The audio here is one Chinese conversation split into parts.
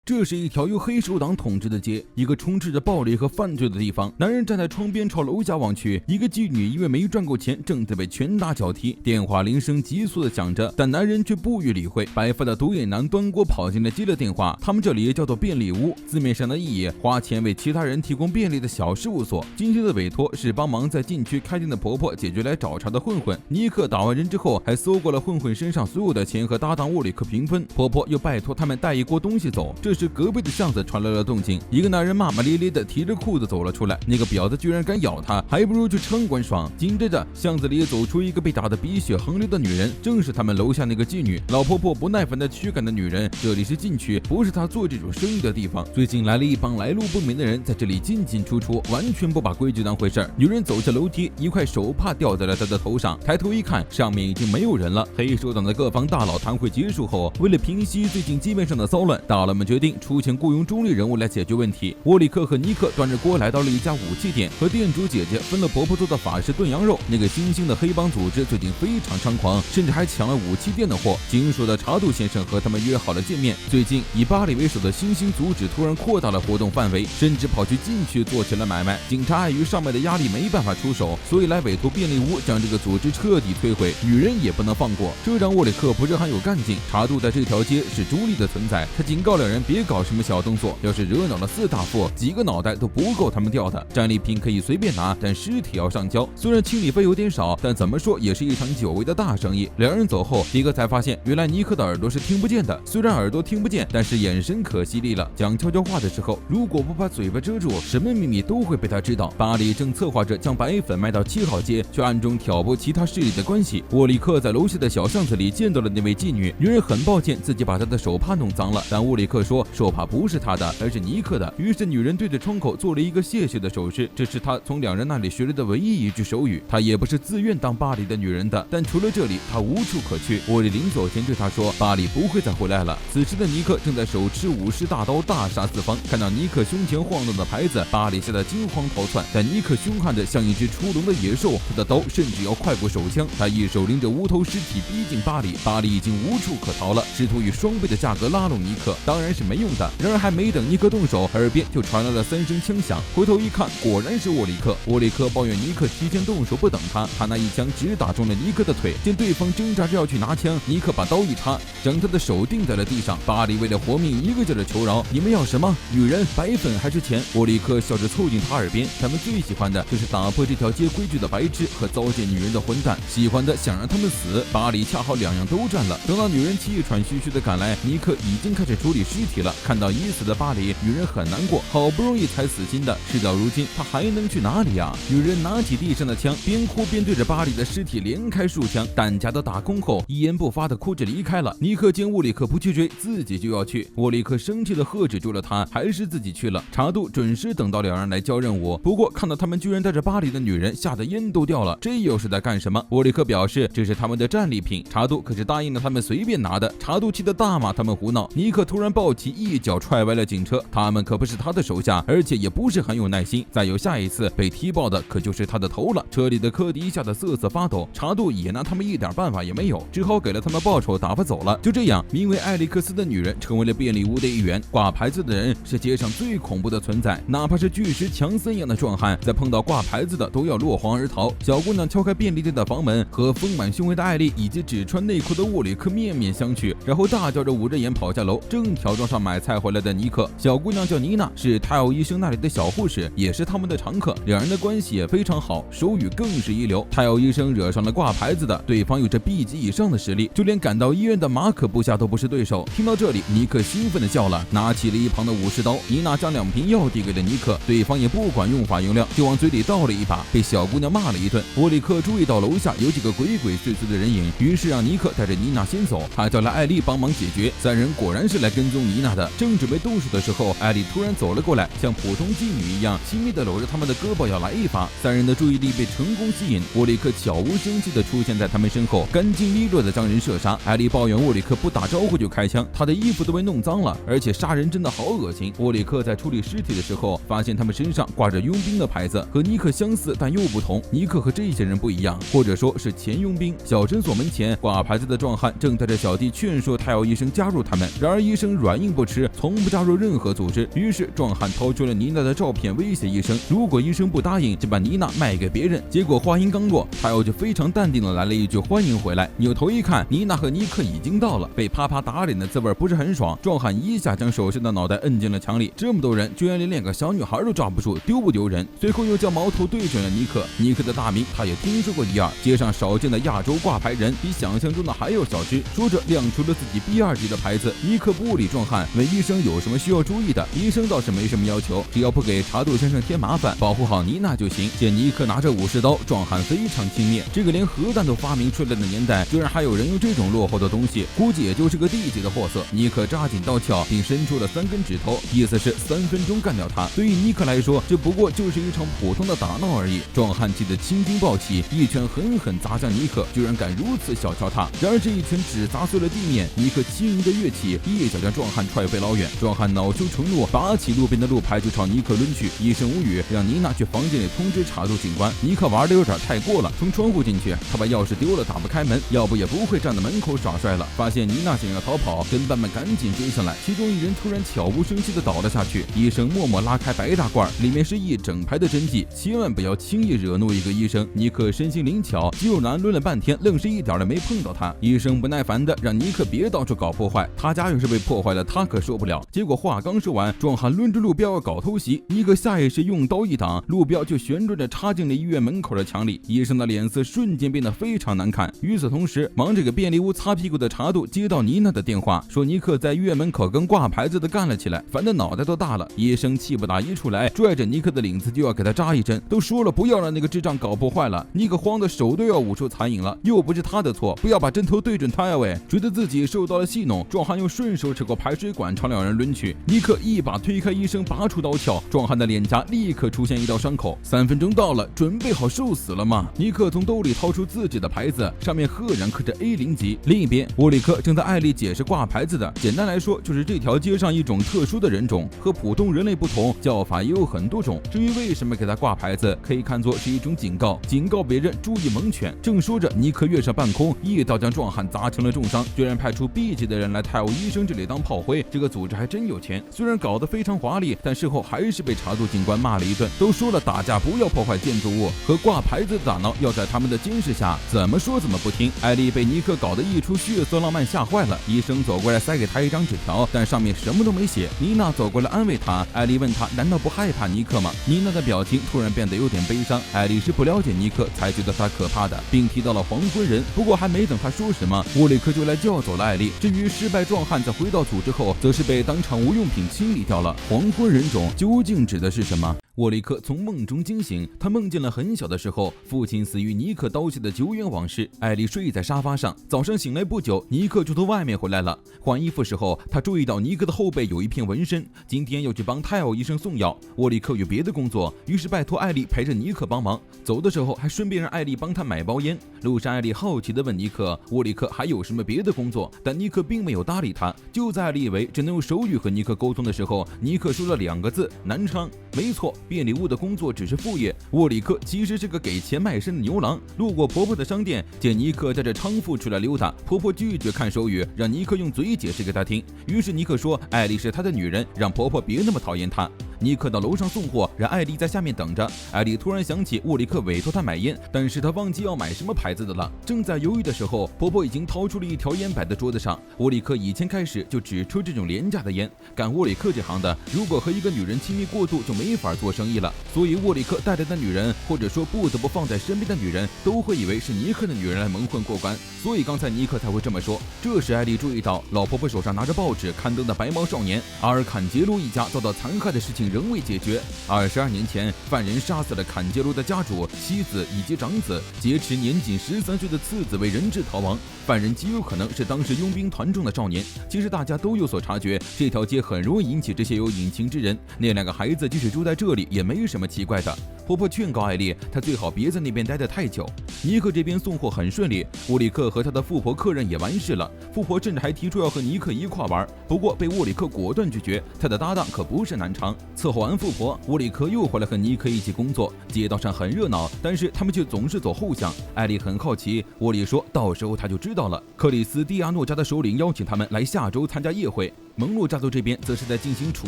这是一条由黑手党统治的街，一个充斥着暴力和犯罪的地方。男人站在窗边朝楼下望去，一个妓女因为没赚够钱，正在被拳打脚踢。电话铃声急速的响着，但男人却不予理会。白发的独眼男端锅跑进来接了电话，他们这里叫做便利屋，字面上的意义，花钱为其他人提供便利的小事务所。今天的委托是帮忙在禁区开店的婆婆解决来找茬的混混。尼克打完人之后，还搜过了混混身上所有的钱和搭档沃里克平分。婆婆又拜托他们带一锅东西走。这时隔壁的巷子传来了动静，一个男人骂骂咧咧的提着裤子走了出来，那个婊子居然敢咬他，还不如去城管爽。紧接着巷子里也走出一个被打得鼻血横流的女人，正是他们楼下那个妓女。老婆婆不耐烦的驱赶的女人，这里是禁区，不是她做这种生意的地方。最近来了一帮来路不明的人，在这里进进出出，完全不把规矩当回事。女人走下楼梯，一块手帕掉在了她的头上，抬头一看，上面已经没有人了。黑手党的各方大佬谈会结束后，为了平息最近街面上的骚乱，大佬们决定出钱雇佣中立人物来解决问题。沃里克和尼克端着锅来到了一家武器店，和店主姐姐分了婆婆做的法式炖羊肉。那个新兴的黑帮组织最近非常猖狂，甚至还抢了武器店的货。金属的查杜先生和他们约好了见面。最近以巴里为首的新兴组织突然扩大了活动范围，甚至跑去禁区做起了买卖。警察碍于上面的压力没办法出手，所以来委托便利屋将这个组织彻底摧毁。女人也不能放过，这让沃里克不是很有干劲。查杜在这条街是中立的存在，他警告两人别搞什么小动作，要是惹恼了四大富，几个脑袋都不够他们掉的。战利品可以随便拿，但尸体要上交。虽然清理费有点少，但怎么说也是一场久违的大生意。两人走后，迪克才发现原来尼克的耳朵是听不见的。虽然耳朵听不见，但是眼神可犀利了。讲悄悄话的时候，如果不把嘴巴遮住，什么秘密都会被他知道。巴里正策划着将白粉卖到7号街，却暗中挑拨其他势力的关系。沃里克在楼下的小巷子里见到了那位妓女，女人很抱歉自己把她的手帕弄脏了，但沃里克说手帕不是她的，而是尼克的。于是女人对着窗口做了一个谢谢的手势，这是她从两人那里学来的唯一一句手语。她也不是自愿当巴里的女人的，但除了这里，她无处可去。沃里临走前对她说，巴里不会再回来了。此时的尼克正在手持武士大刀大杀四方，看到尼克胸前晃动的牌子，巴里吓得惊慌逃窜。但尼克凶悍的像一只出笼的野兽，他的刀甚至要快过手枪。他一手拎着无头尸体逼近巴里，巴里已经无处可逃了，试图以双倍的价格拉拢尼克，当然是没用的。然而还没等尼克动手，耳边就传来了3声枪响，回头一看，果然是沃里克。沃里克抱怨尼克提前动手不等他，他那一枪只打中了尼克的腿。见对方挣扎着要去拿枪，尼克把刀一插，将他的手钉在了地上。巴里为了活命一个劲的求饶，你们要什么？女人、白粉还是钱？沃里克笑着凑近他耳边，他们最喜欢的就是打破这条街规矩的白痴和糟践女人的混蛋，喜欢的想让他们死。巴里恰好两样都占了。等到女人气喘吁吁的赶来，尼克已经开始处理尸体了。看到已死的巴里，女人很难过，好不容易才死心的，事到如今他还能去哪里啊？女人拿起地上的枪，边哭边对着巴里的尸体连开数枪，弹夹都打空后，一言不发的哭着离开了。尼克见沃里克不去追，自己就要去。沃里克生气的喝止住了他，还是自己去了。查杜准时等到两人来交任务，不过看到他们居然带着巴里的女人，吓得烟都掉了。这又是在干什么？沃里克表示这是他们的战利品，查杜可是答应了他们随便拿的。查杜气得大骂他们胡闹。尼克突然暴起，一脚踹歪了警车。他们可不是他的手下，而且也不是很有耐心。再有下一次被踢爆的可就是他的头了。车里的科迪吓得瑟瑟发抖，查杜也拿他们一点办法也没有，只好给了他们报酬，打发走了。就这样，名为艾利克斯的女人成为了便利屋的一员。挂牌子的人是街上最恐怖的存在，哪怕是巨石强森一样的壮汉，在碰到挂牌子的都要落荒而逃。小姑娘敲开便利店的房门，和丰满胸围的艾丽以及只穿内裤的沃里克面面相觑，然后大叫着捂着眼跑下楼。正挑装上买菜回来的尼克，小姑娘叫妮娜，是泰奥医生那里的小护士，也是他们的常客，两人的关系也非常好，手语更是一流。泰奥医生惹上了挂牌子的，对方有着 B 级以上的实力，就连赶到医院的马可部下都不是对手。听到这里，尼克兴奋地叫了，拿起了一旁的武士刀。妮娜将2瓶药递给了尼克，对方也不管用法用量，就往嘴里倒了一把，被小姑娘骂了一顿。沃里克注意到楼下有几个鬼鬼祟祟的人影，于是让尼克带着妮娜先走，他叫来艾丽帮忙解决。3人果然是来跟踪妮娜的。正准备动手的时候，艾丽突然走了过来，像普通妓女一样亲密地搂着他们的胳膊要来一发。3人的注意力被成功吸引，沃里克悄无声息地出现在他们身后，干净利落地将人射杀。艾丽抱怨沃里克不打招呼就开枪，他的衣服都被弄脏了，而且杀人真的好恶心。沃里克在处理尸体的时候，发现他们身上挂着佣兵的牌子，和尼克相似但又不同。尼克和这些人不一样，或者说是前佣兵。小诊所门前挂牌子的壮汉正带着小弟劝说泰奥医生加入他们，然而医生软硬不吃，从不加入任何组织。于是壮汉掏出了妮娜的照片，威胁医生，如果医生不答应，就把妮娜卖给别人。结果话音刚落，泰奥就非常淡定的来了一句欢迎回来。扭头一看，妮娜和尼克已经到了，被啪啪打脸的滋味不是很爽。壮汉一下将手上的脑袋摁进了墙里，这么多人居然连个小女孩都抓不住，丢不丢人？随后又将矛头对准了尼克。尼克的大名他也听说过一二，街上少见的亚洲挂牌人比想象中的还要小只。说着亮出了自己 B2 级的牌子。尼克不理壮汉，问医生有什么需要注意的。医生倒是没什么要求，只要不给查杜先生添麻烦，保护好妮娜就行。见尼克拿着武士刀，壮汉非常轻蔑。这个连核弹都发明出来的年代，居然还有人用这种落后的东西，估计也就是个D级的货色。尼克扎紧刀鞘，并伸出了3根指头，意思是3分钟干掉他。对于尼克来说，这不过就是一场普通的打闹而已。壮汉气得青筋暴起，一拳狠狠砸向尼克，居然敢如此小瞧他。然而这一拳只砸碎了地面，尼克轻盈的跃起，一脚将壮汉踹飞老远。壮汉恼羞成怒，拔起路边的路牌就朝尼克抡去。一声无语，让妮娜去房间里通知查杜警官。尼克玩的有点太过了，从窗户进去，他把钥匙丢了，打不开门，要不也不会站在门口耍帅了。发现妮娜想要逃跑，跟班们赶紧追上来，其中一人突然悄无声息的倒了下去。医生默默拉开白大褂，里面是一整排的针剂，千万不要轻易惹怒一个医生。尼克身心灵巧，肌肉男抡了半天，愣是一点都没碰到他。医生不耐烦的让尼克别到处搞破坏，他家要是被破坏了，他可受不了。结果话刚说完，壮汉抡着路标要搞偷袭，尼克下意识用刀一挡，路标就旋转着插进了医院门口的墙里。医生的脸色瞬间变得非常难看。与此同时，忙着给便利屋擦屁股的查杜接到妮娜的电话，说尼克在医院门口跟挂牌子的干了起来，烦得脑袋都大了。医生气不打一处来，拽着尼克的领子就要给他扎一针，都说了不要让那个智障搞破坏了。尼克慌的手都要捂出残影了，又不是他的错，不要把针头对准他呀喂！觉得自己受到了戏弄，壮汉又顺手扯过排水管朝两人抡去。尼克一把推开医生，拔出刀鞘，壮汉的脸颊立刻出现一道伤口。3分钟到了，准备好受死了吗？尼克从兜里掏出自己的牌子，上面赫然刻着 A0级。另一边，沃里克正在艾丽解释挂牌子的，简单来说就是这条街上一种特殊的人种，和普通人类不同，叫法也有很多种。至于为什么给他挂牌子，可以看作是一种警告，警告别人注意猛犬。正说着，尼克跃上半空，一刀将壮汉砸成了重伤，居然派出 B 级的人来泰晤医生这里当炮灰，这个组织还真有钱。虽然搞得非常华丽，但事后还是被查杜警官骂了一顿。都说了打架不要破坏建筑物，和挂牌子的打闹要在他们的监视下，怎么说怎么不听。艾丽被尼克搞得一出血色浪漫吓坏了，医生走过来塞给他一张纸条，但上面什么都没写。妮娜走过来安慰他，艾丽问他难道不害怕尼克吗？妮娜的表情突然变得有点悲伤。艾丽是不了解尼克才觉得他可怕的，并提到了黄昏人。不过还没等他说什么，沃里克就来叫走了艾丽。至于失败壮汉在回到组织后，则是被当场无用品清理掉了。黄昏人种究竟指的是什么？沃里克从梦中惊醒，他梦见了很小的时候父亲死于尼克刀下的久远往事。艾丽睡在沙发上，早上醒来不久，尼克就从外面回来了。换衣服时候，他注意到尼克的后背有一片纹身，今天要去帮泰奥医生送药。沃里克有别的工作，于是拜托艾丽陪着尼克帮忙。走的时候还顺便让艾丽帮他买包烟。路上艾丽好奇地问尼克，沃里克还有什么别的工作，但尼克并没有搭理他。就在艾丽以为只能用手语和尼克沟通的时候，尼克说了2个字：南昌。没错，便利屋的工作只是副业，沃里克其实是个给钱卖身的牛郎。路过婆婆的商店，见尼克带着娼妇出来溜达，婆婆拒绝看手语，让尼克用嘴解释给她听。于是尼克说艾丽是他的女人，让婆婆别那么讨厌她。尼克到楼上送货，让艾丽在下面等着。艾丽突然想起沃里克委托她买烟，但是她忘记要买什么牌子的了。正在犹豫的时候，婆婆已经掏出了一条烟摆在桌子上。沃里克以前开始就只抽这种廉价的烟，干沃里克这行的，如果和一个女人亲密过度，就没法做生意了。所以沃里克带来的女人，或者说不得不放在身边的女人，都会以为是尼克的女人来蒙混过关。所以刚才尼克才会这么说。这时艾丽注意到老婆婆手上拿着报纸刊登的白毛少年阿尔坎杰卢一家遭到残害的事情仍未解决。22年前，犯人杀死了坎杰卢的家主、妻子以及长子，劫持年仅13岁的次子为人质逃亡。犯人极有可能是当时佣兵团中的少年。其实大家都有所察觉，这条街很容易引起这些有隐情之人。那2个孩子即使住在这里，也没什么奇怪的。婆婆劝告艾丽，她最好别在那边待得太久。尼克这边送货很顺利，沃里克和他的富婆客人也完事了。富婆甚至还提出要和尼克一块玩，不过被沃里克果断拒绝。他的搭档可不是南昌。伺候完富婆，沃里克又回来和尼克一起工作。街道上很热闹，但是他们却总是走后巷。艾莉很好奇，沃里说到时候他就知道了。克里斯蒂亚诺家的首领邀请他们来下周参加夜会。蒙洛家族这边则是在进行处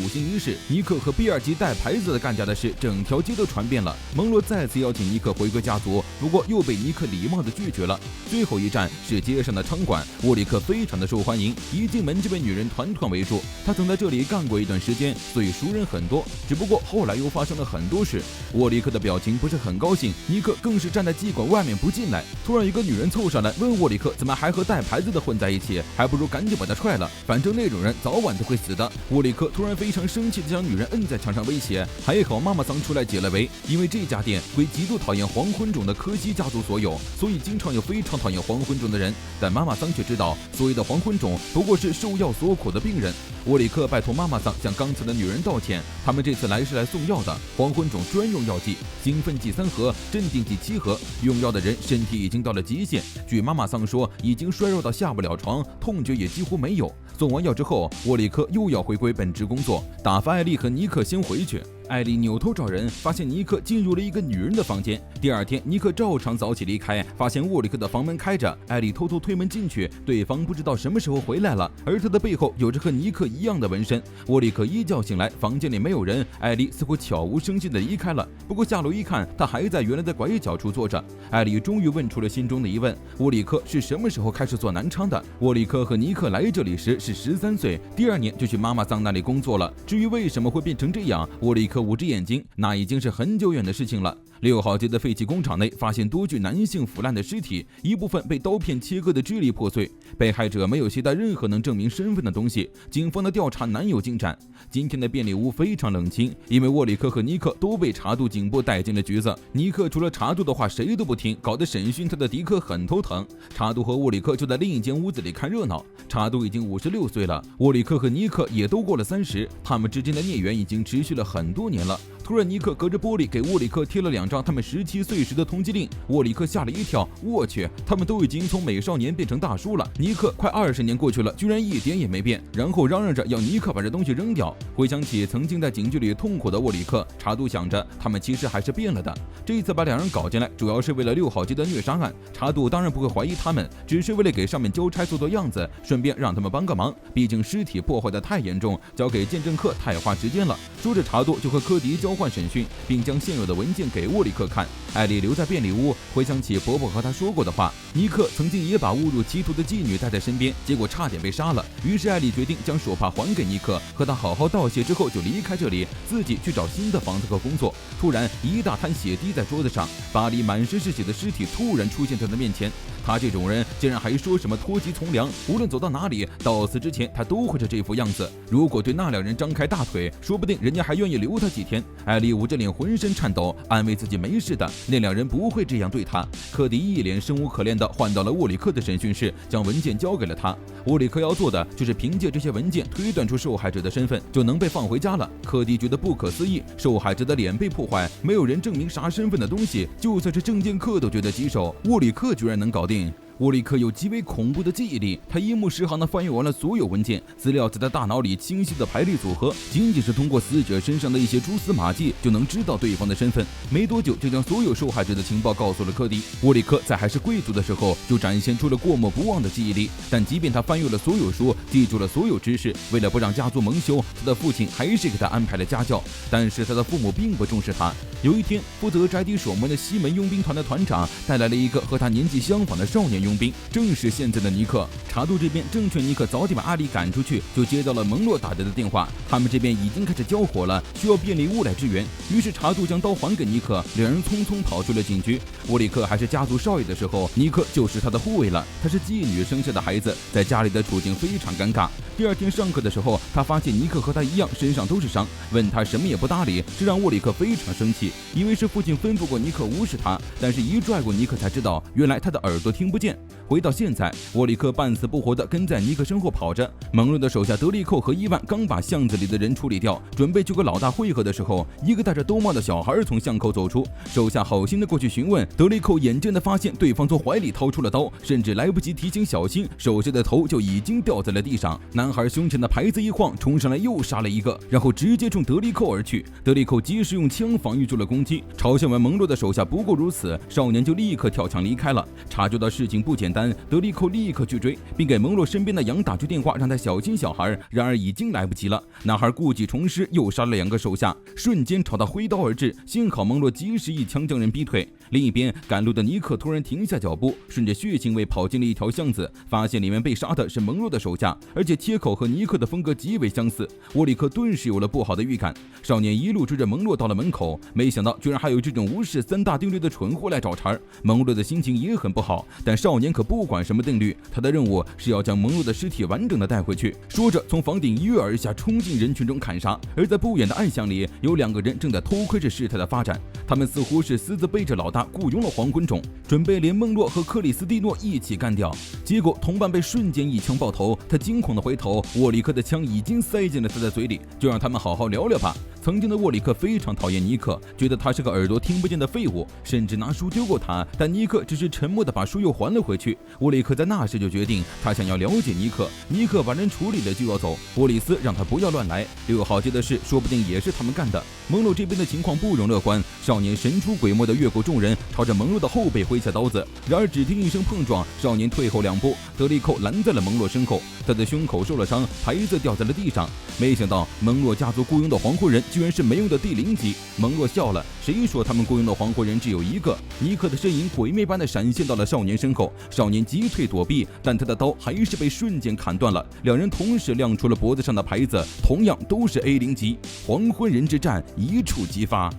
刑仪式。尼克和比尔吉带牌子的干架的事，整条街都传遍了。蒙洛再次邀请尼克回归家族，不过又被尼克礼貌地拒绝了。最后一站是街上的场馆，沃里克非常的受欢迎，一进门就被女人团团围住。他曾在这里干过一段时间，所以熟人很多。只不过后来又发生了很多事，沃里克的表情不是很高兴，尼克更是站在妓馆外面不进来。突然一个女人凑上来问沃里克怎么还和带牌子的混在一起，还不如赶紧把他踹了，反正那种人早晚都会死的。沃里克突然非常生气地将女人摁在墙上威胁，还好妈妈桑出来解了围，因为这家店归极度讨厌黄昏种的科西家族所有，所以经常有非常讨厌黄昏种的人。但妈妈桑却知道，所谓的黄昏种不过是受药所苦的病人。沃里克拜托妈妈桑向刚才的女人道歉，他们这次来是来送药的，黄昏种专用药剂，兴奋剂3盒，镇定剂7盒，用药的人身体已经到了极限，据妈妈桑说，已经衰弱到下不了床，痛觉也几乎没有。送完药之后，沃里克又要回归本职工作，打发艾莉和尼克先回去。艾莉扭头找人，发现尼克进入了一个女人的房间。第二天，尼克照常早起离开，发现沃里克的房门开着，艾莉偷偷推门进去，对方不知道什么时候回来了，而他的背后有着和尼克一样的纹身。沃里克一觉醒来，房间里没有人，艾莉似乎悄无声息地离开了。不过下楼一看，他还在原来的拐角处坐着。艾莉终于问出了心中的疑问：沃里克是什么时候开始做男娼的？沃里克和尼克来这里时是13岁，第2年就去妈妈桑那里工作了。至于为什么会变成这样，沃里克捂着眼睛，那已经是很久远的事情了。6号街的废弃工厂内发现多具男性腐烂的尸体，一部分被刀片切割的支离破碎，被害者没有携带任何能证明身份的东西，警方的调查难有进展。今天的便利屋非常冷清，因为沃里克和尼克都被查杜警部带进了局子。尼克除了查杜的话谁都不听，搞得审讯他的迪克很头疼。查杜和沃里克就在另一间屋子里看热闹。查杜已经56岁了，沃里克和尼克也都过了30，他们之间的孽缘已经持续了很多年了。突然，尼克隔着玻璃给沃里克贴了2张他们17岁时的通缉令。沃里克吓了一跳，我去，他们都已经从美少年变成大叔了。尼克快20年过去了，居然一点也没变，然后嚷嚷着要尼克把这东西扔掉。回想起曾经在警局里痛苦的沃里克，查杜想着他们其实还是变了的。这一次把2人搞进来，主要是为了6号街的虐杀案。查杜当然不会怀疑他们，只是为了给上面交差做做样子，顺便让他们帮个忙。毕竟尸体破坏的太严重，交给鉴证课太花时间了。说着，查杜就和科迪交换审讯，并将现有的文件给沃里克看。艾莉留在便利屋，回想起伯伯和他说过的话，尼克曾经也把误入歧途的妓女带在身边，结果差点被杀了。于是艾莉决定将手帕还给尼克，和他好好道谢之后就离开这里，自己去找新的房子和工作。突然，一大滩血滴在桌子上，巴黎满身是血的尸体突然出现在他面前。他这种人竟然还说什么脱籍从良，无论走到哪里，到死之前他都会是这副样子。如果对那2人张开大腿，说不定人家还愿意留他几天。艾莉捂着脸浑身颤抖，安慰自己没事的，那2人不会这样对他。科迪一脸生无可恋地换到了沃里克的审讯室，将文件交给了他。沃里克要做的就是凭借这些文件推断出受害者的身份，就能被放回家了。科迪觉得不可思议，受害者的脸被破坏，没有人证明啥身份的东西，就算是证件课都觉得棘手，沃里克居然能搞定。沃里克有极为恐怖的记忆力，他一目十行地翻阅完了所有文件，资料在他大脑里清晰地排列组合，仅仅是通过死者身上的一些蛛丝马迹就能知道对方的身份。没多久就将所有受害者的情报告诉了科迪。沃里克在还是贵族的时候就展现出了过目不忘的记忆力，但即便他翻阅了所有书，记住了所有知识，为了不让家族蒙羞，他的父亲还是给他安排了家教。但是他的父母并不重视他。有一天，负责宅邸守门的西门佣兵团的团长带来了一个和他年纪相仿的少年佣兵，正是现在的尼克。查杜这边正劝尼克早点把阿里赶出去，就接到了蒙洛打来的电话，他们这边已经开始交火了，需要便利屋来支援。于是查杜将刀还给尼克，2人匆匆跑出了警局。沃里克还是家族少爷的时候，尼克就是他的护卫了。他是妓女生下的孩子，在家里的处境非常尴尬。第2天上课的时候，他发现尼克和他一样身上都是伤，问他什么也不搭理，这让沃里克非常生气，以为是父亲吩咐过尼克无视他，但是一拽过尼克才知道，原来他的耳朵听不见。回到现在，沃里克半死不活地跟在尼克身后跑着。蒙洛的手下德利寇和伊万刚把巷子里的人处理掉，准备就跟老大会合的时候，一个戴着兜帽的小孩从巷口走出，手下好心的过去询问，德利寇眼尖的发现对方从怀里掏出了刀，甚至来不及提醒小心，手下的头就已经掉在了地上。男孩胸前的牌子一晃，冲上来又杀了一个，然后直接冲德利寇而去。德利寇及时用枪防御住了攻击，嘲笑完蒙洛的手下不过如此，少年就立刻跳墙离开了。察觉到事情不简单，德利寇立刻去追，并给蒙洛身边的杨打去电话，让他小心小孩。然而已经来不及了，男孩故技重施，又杀了2个手下，瞬间朝他挥刀而至，幸好蒙洛及时一枪将人逼退。另一边，赶路的尼克突然停下脚步，顺着血腥味跑进了一条巷子，发现里面被杀的是蒙洛的手下，而且切口和尼克的风格极为相似。沃里克顿时有了不好的预感，少年一路追着蒙洛到了门口，没想到居然还有这种无视3大定律的蠢货来找茬。蒙洛的心情也很不好，但少年可不管什么定律，他的任务是要将蒙洛的尸体完整的带回去。说着，从房顶一跃而下，冲进人群中砍杀。而在不远的暗巷里，有2个人正在偷窥着事态的发展，他们似乎是私自背着老大雇佣了黄昏种，准备连孟洛和克里斯蒂诺一起干掉。结果同伴被瞬间一枪爆头，他惊恐的回头，沃里克的枪已经塞进了他的嘴里，就让他们好好聊聊吧。曾经的沃里克非常讨厌尼克，觉得他是个耳朵听不见的废物，甚至拿书丢过他，但尼克只是沉默的把书又还了回去。沃里克在那时就决定，他想要了解尼克，尼克把人处理了就要走，波里斯让他不要乱来。6号街的事说不定也是他们干的。蒙洛这边的情况不容乐观，少年神出鬼没的越过众人，朝着蒙洛的后背挥下刀子。然而只听一声碰撞，少年退后2步，德利寇拦在了蒙洛身后，他的胸口受了伤，牌子掉在了地上。没想到蒙洛家族雇佣的黄昏人居然是没用的第0级。蒙洛笑了，谁说他们雇佣的黄昏人只有1个？尼克的身影鬼魅般的闪现到了少年身后，少年急退躲避，但他的刀还是被瞬间砍断了。2人同时亮出了脖子上的牌子，同样都是 A0级。黄昏人之战一触即发。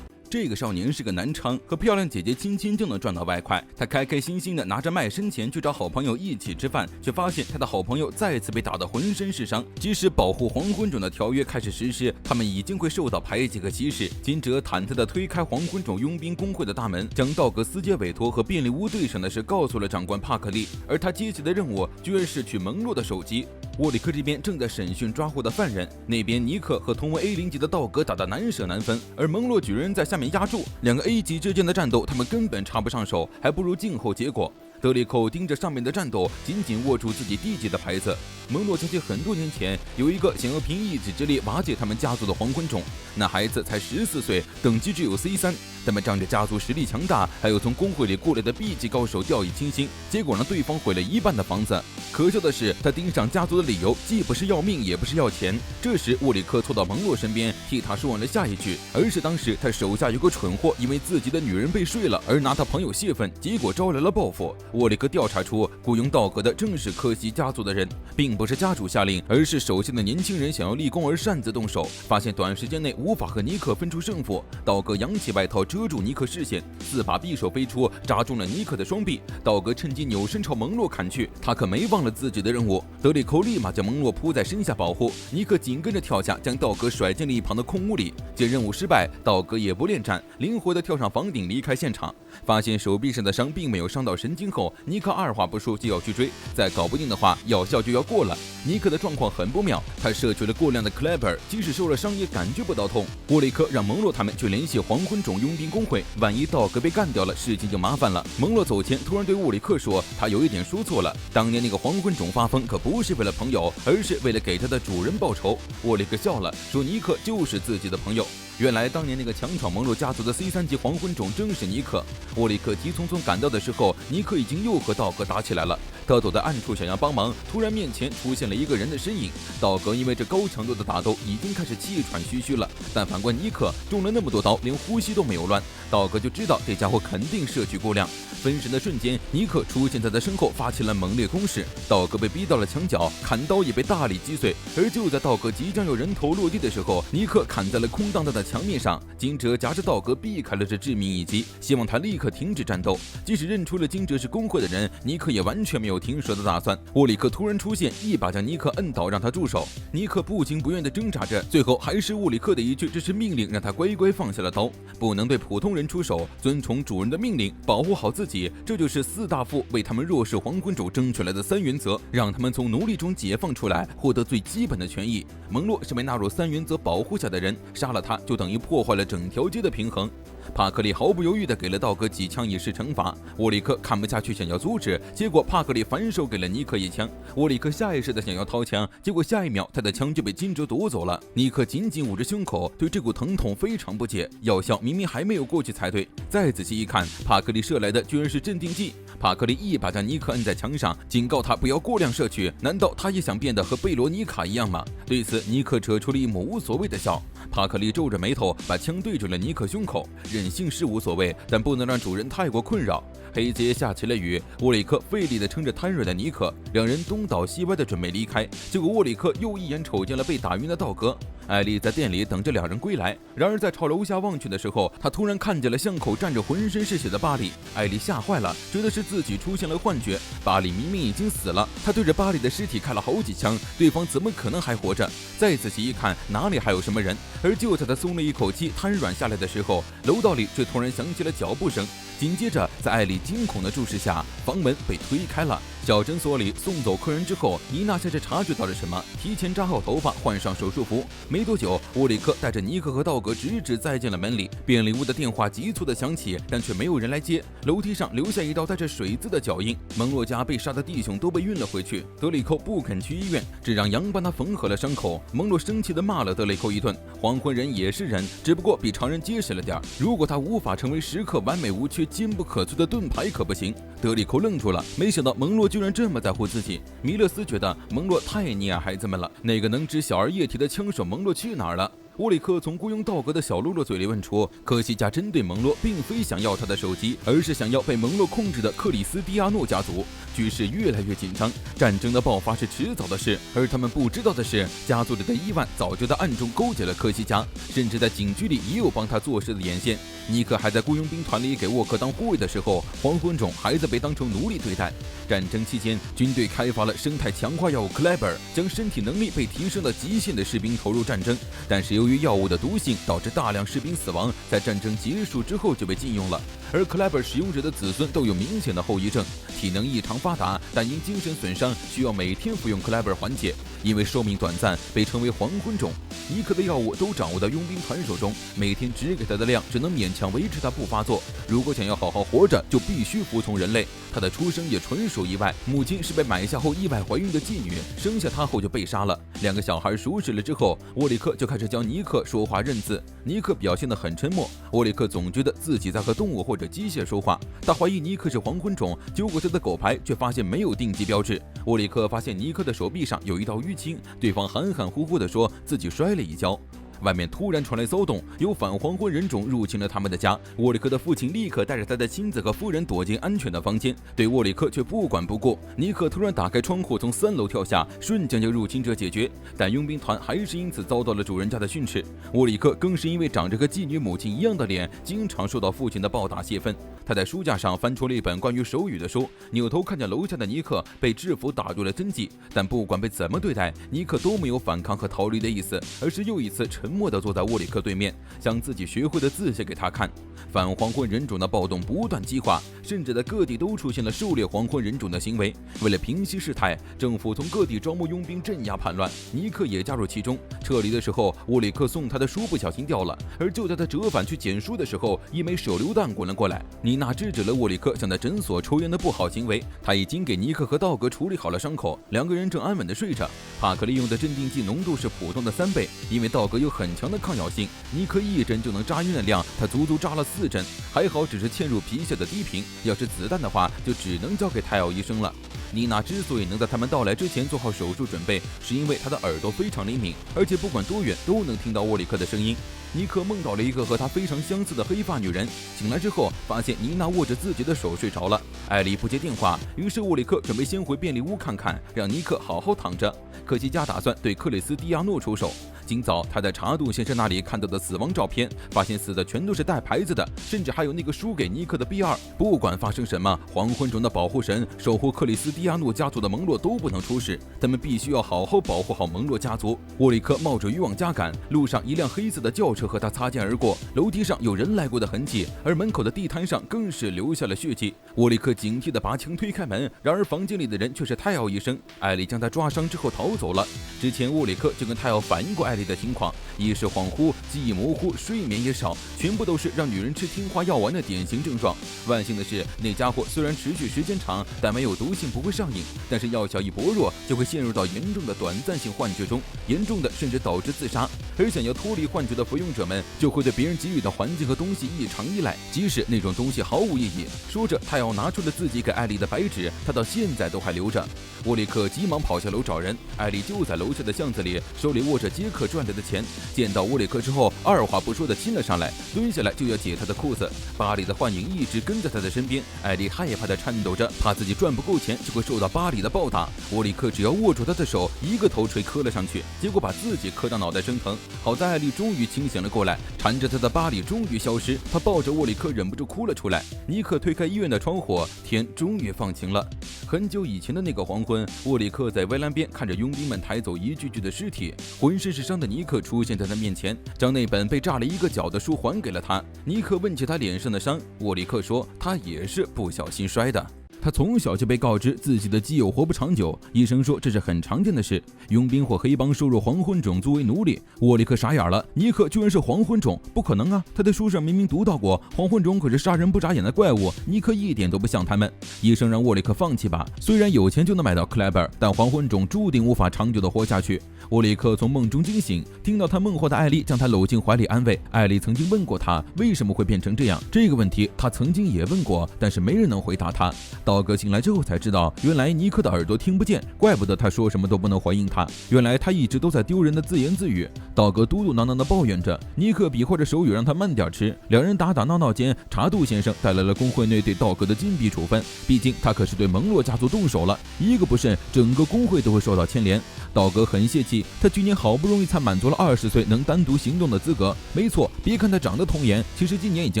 这个少年是个南昌，和漂亮姐姐亲亲就能赚到外快。他开开心心的拿着卖身钱去找好朋友一起吃饭，却发现他的好朋友再次被打得浑身是伤。即使保护黄昏种的条约开始实施，他们已经会受到排挤和歧视。金哲忐忑地推开黄昏种佣兵工会的大门，将道格斯街委托和便利屋对上的事告诉了长官帕克利，而他接下的任务居然是取蒙洛的手机。沃里克这边正在审讯抓获的犯人，那边尼克和同为 A0级的道格打得难舍难分，而蒙洛举人在下面压住。2个 A 级之间的战斗，他们根本插不上手，还不如静候结果。德里寇盯着上面的战斗，紧紧握住自己D级的牌子。蒙洛想起很多年前有一个想要凭一己之力瓦解他们家族的黄昏种，那孩子才14岁，等级只有 C3，他们仗着家族实力强大，还有从工会里过来的 B 级高手掉以轻心，结果让对方毁了1半的房子。可笑的是，他盯上家族的理由既不是要命，也不是要钱。这时沃里克凑到蒙洛身边，替他说完了下一句，而是当时他手下有个蠢货因为自己的女人被睡了而拿他朋友泄愤，结果招来了报复。沃里克调查出雇佣道格的正是科西家族的人，并不是家主下令，而是手下的年轻人想要立功而擅自动手，发现短时间内无法和尼克分出胜负。道格扬起外套遮住尼克视线，4把匕首飞出，扎中了尼克的双臂。道格趁机扭身朝蒙洛砍去，他可没忘了自己的任务。德里寇立马将蒙洛扑在身下保护，尼克紧跟着跳下，将道格甩进了一旁的空屋里。见任务失败，道格也不恋战，灵活地跳上房顶离开现场。发现手臂上的伤并没有伤到神经后，尼克二话不说就要去追，再搞不定的话，药效就要过了。尼克的状况很不妙，他摄取了过量的 Clapper， 即使受了伤也感觉不到痛。沃里克让蒙洛他们去联系黄昏种佣兵工会，万一道格被干掉了，事情就麻烦了。蒙洛走前突然对沃里克说，他有一点说错了，当年那个黄昏种发疯可不是为了朋友，而是为了给他的主人报仇。沃里克笑了，说尼克就是自己的朋友。原来当年那个强闯蒙洛家族的 C3级黄昏种正是尼克。沃里克急匆匆赶到的时候，尼克已经又和道格打起来了。他躲在暗处想要帮忙，突然面前出现了一个人的身影。道格因为这高强度的打斗已经开始气喘吁吁了，但反观尼克中了那么多刀，连呼吸都没有乱。道格就知道这家伙肯定摄取过量。分神的瞬间，尼克出现在他身后，发起了猛烈攻势。道格被逼到了墙角，砍刀也被大力击碎。而就在道格即将有人头落地的时候，尼克砍在了空荡荡的墙面上。金哲夹着道格避开了这致命一击，希望他立刻停止战斗。即使认出了金哲是工会的人，尼克也完全没有停手的打算。沃里克突然出现，一把将尼克摁倒，让他住手。尼克不情不愿地挣扎着，最后还是沃里克的一句“这是命令”，让他乖乖放下了刀。不能对普通人出手，遵从主人的命令，保护好自己，这就是四大夫为他们弱势黄昏种争取来的3原则，让他们从奴隶中解放出来，获得最基本的权益。蒙洛是被纳入3原则保护下的人，杀了他就等于破坏了整条街的平衡。帕克利毫不犹豫地给了道格几枪以示惩罚，沃里克看不下去想要阻止，结果帕克利反手给了尼克一枪。沃里克下意识地想要掏枪，结果下一秒他的枪就被金哲夺走了。尼克紧紧捂着胸口，对这股疼痛非常不解，药效明明还没有过去才对。再仔细一看，帕克利射来的居然是镇定剂。帕克利一把将尼克摁在墙上，警告他不要过量摄取。难道他也想变得和贝罗尼卡一样吗？对此，尼克扯出了一抹无所谓的笑。帕克利皱着眉头，把枪对准了尼克胸口。任性是无所谓，但不能让主人太过困扰。黑街下起了雨，沃里克费力地撑着瘫软的尼克，两人东倒西歪地准备离开，结果沃里克又一眼瞅见了被打晕的道格。艾丽在店里等着两人归来，然而在朝楼下望去的时候，她突然看见了巷口站着浑身是血的巴里。艾丽吓坏了，觉得是自己出现了幻觉，巴里明明已经死了。她对着巴里的尸体开了好几枪，对方怎么可能还活着？再仔细一看，哪里还有什么人？而就在他松了一口气，瘫软下来的时候，楼道里却突然响起了脚步声。紧接着，在艾丽惊恐的注视下，房门被推开了。小诊所里送走客人之后，妮娜像是察觉到了什么，提前扎好头发，换上手术服。没多久，沃里克带着尼克和道格直直栽进了门里。便利屋的电话急促的响起，但却没有人来接。楼梯上留下一道带着水渍的脚印。蒙洛家被杀的弟兄都被运了回去。德里寇不肯去医院，只让杨帮他缝合了伤口。蒙洛生气地骂了德里寇一顿。黄昏人也是人，只不过比常人结实了点。如果他无法成为时刻完美无缺、坚不可摧的盾牌，可不行。德里寇愣住了，没想到蒙洛居然这么在乎自己。米勒斯觉得蒙洛太溺爱孩子们了，那个能止小儿液体的枪手蒙洛去哪儿了？沃里克从雇佣道格的小喽啰嘴里问出，科西嘉针对蒙洛并非想要他的手机，而是想要被蒙洛控制的克里斯蒂亚诺家族。局势越来越紧张，战争的爆发是迟早的事，而他们不知道的是，家族里的伊万早就在暗中勾结了科西嘉，甚至在警局里也有帮他做事的眼线。尼克还在雇佣兵团里给沃克当护卫的时候，黄昏种还在被当成奴隶对待。战争期间，军队开发了生态强化药物 Kleber， 将身体能力被提升到极限的士兵投入战争，但是由于药物的毒性导致大量士兵死亡，在战争结束之后就被禁用了。而 Kleber 使用者的子孙都有明显的后遗症，体能异常发达，但因精神损伤需要每天服用 Kleber 缓解，因为寿命短暂，被称为黄昏种。尼克的药物都掌握在佣兵团手中，每天只给他的量只能勉强维持他不发作。如果想要好好活着，就必须服从人类。他的出生也纯属意外，母亲是被买下后意外怀孕的妓女，生下他后就被杀了。两个小孩熟识了之后，沃里克就开始教尼克说话认字。尼克表现得很沉默，沃里克总觉得自己在和动物或者机械说话。他怀疑尼克是黄昏种，揪过他的狗牌，却发现没有定级标志。沃里克发现尼克的手臂上有一道淤青，对方含含糊糊地说自己摔了一跤。外面突然传来骚动，有反黄昏人种入侵了他们的家。沃里克的父亲立刻带着他的妻子和夫人躲进安全的房间，对沃里克却不管不顾。尼克突然打开窗户，从3楼跳下，瞬间将入侵者解决。但佣兵团还是因此遭到了主人家的训斥。沃里克更是因为长着和妓女母亲一样的脸，经常受到父亲的暴打泄愤。他在书架上翻出了一本关于手语的书，扭头看见楼下的尼克被制服打入了针剂，但不管被怎么对待，尼克都没有反抗和逃离的意思，而是又一次沉默地坐在沃里克对面，将自己学会的字写给他看。反黄昏人种的暴动不断激化，甚至在各地都出现了狩猎黄昏人种的行为。为了平息事态，政府从各地招募佣兵镇压叛乱，尼克也加入其中。撤离的时候，沃里克送他的书不小心掉了，而就在他折返去捡书的时候，一枚手榴弹滚了过来。妮娜制止了沃里克想在诊所抽烟的不好行为，他已经给尼克和道格处理好了伤口，两个人正安稳地睡着。帕克利用的镇定剂浓度是普通的3倍，因为道格有很强的抗药性，尼克1针就能扎晕的量，他足足扎了4针，还好只是嵌入皮下的低频，要是子弹的话，就只能交给泰奥医生了。妮娜之所以能在他们到来之前做好手术准备，是因为她的耳朵非常灵敏，而且不管多远都能听到沃里克的声音。尼克梦到了一个和他非常相似的黑发女人，醒来之后发现妮娜握着自己的手睡着了。艾莉不接电话，于是沃里克准备先回便利屋看看，让尼克好好躺着。科西嘉打算对克里斯蒂亚诺出手。今早他在查杜先生那里看到的死亡照片，发现死的全都是带牌子的，甚至还有那个输给尼克的 B2。不管发生什么，黄昏中的保护神守护克里斯蒂蒂亚诺家族的蒙洛都不能出事，他们必须要好好保护好蒙洛家族。沃里克冒着渔网加赶，路上一辆黑色的轿车和他擦肩而过，楼梯上有人来过的痕迹，而门口的地毯上更是留下了血迹。沃里克警惕地拔枪推开门，然而房间里的人却是泰奥医生。艾莉将他抓伤之后逃走了。之前沃里克就跟泰奥反映过艾莉的情况，意识恍惚、记忆模糊、睡眠也少，全部都是让女人吃听话药丸的典型症状。万幸的是，那家伙虽然持续时间长，但没有毒性，不会上瘾，但是药效一薄弱，就会陷入到严重的短暂性幻觉中，严重的甚至导致自杀。而想要脱离幻觉的服用者们，就会对别人给予的环境和东西异常依赖，即使那种东西毫无意义。说着，泰奥拿出了自己给艾莉的白纸，他到现在都还留着。沃里克急忙跑下楼找人，艾莉就在楼下的巷子里，手里握着杰克赚来的钱。见到沃里克之后，二话不说的亲了上来，蹲下来就要解他的裤子。巴里的幻影一直跟在他的身边，艾莉害怕的颤抖着，怕自己赚不够钱就会受到巴里的暴打。沃里克只要握住他的手，一个头锤磕了上去，结果把自己磕到脑袋生疼。好在艾莉终于清醒了过来，缠着他的巴里终于消失，他抱着沃里克忍不住哭了出来。尼克推开医院的窗户，天终于放晴了。很久以前的那个黄昏，沃里克在围栏边看着佣兵们抬走一具具的尸体，浑身是伤的尼克出现在他面前，将那本被炸了一个角的书还给了他。尼克问起他脸上的伤，沃里克说他也是不小心摔的。他从小就被告知自己的基友活不长久，医生说这是很常见的事。佣兵或黑帮收入黄昏种作为奴隶，沃里克傻眼了，尼克居然是黄昏种，不可能啊！他在书上明明读到过，黄昏种可是杀人不眨眼的怪物，尼克一点都不像他们。医生让沃里克放弃吧，虽然有钱就能买到克莱伯，但黄昏种注定无法长久的活下去。沃里克从梦中惊醒，听到他梦话的艾莉将他搂进怀里安慰。艾莉曾经问过他为什么会变成这样，这个问题他曾经也问过，但是没人能回答他。道格醒来之后才知道，原来尼克的耳朵听不见，怪不得他说什么都不能回应他，原来他一直都在丢人的自言自语。道格嘟嘟囔囔地抱怨着，尼克比划着手语让他慢点吃。两人打打闹闹间，查杜先生带来了工会内对道格的禁闭处分，毕竟他可是对蒙洛家族动手了，一个不慎，整个工会都会受到牵连。道格很泄气，他去年好不容易才满足了20岁能单独行动的资格。没错，别看他长得童颜，其实今年已经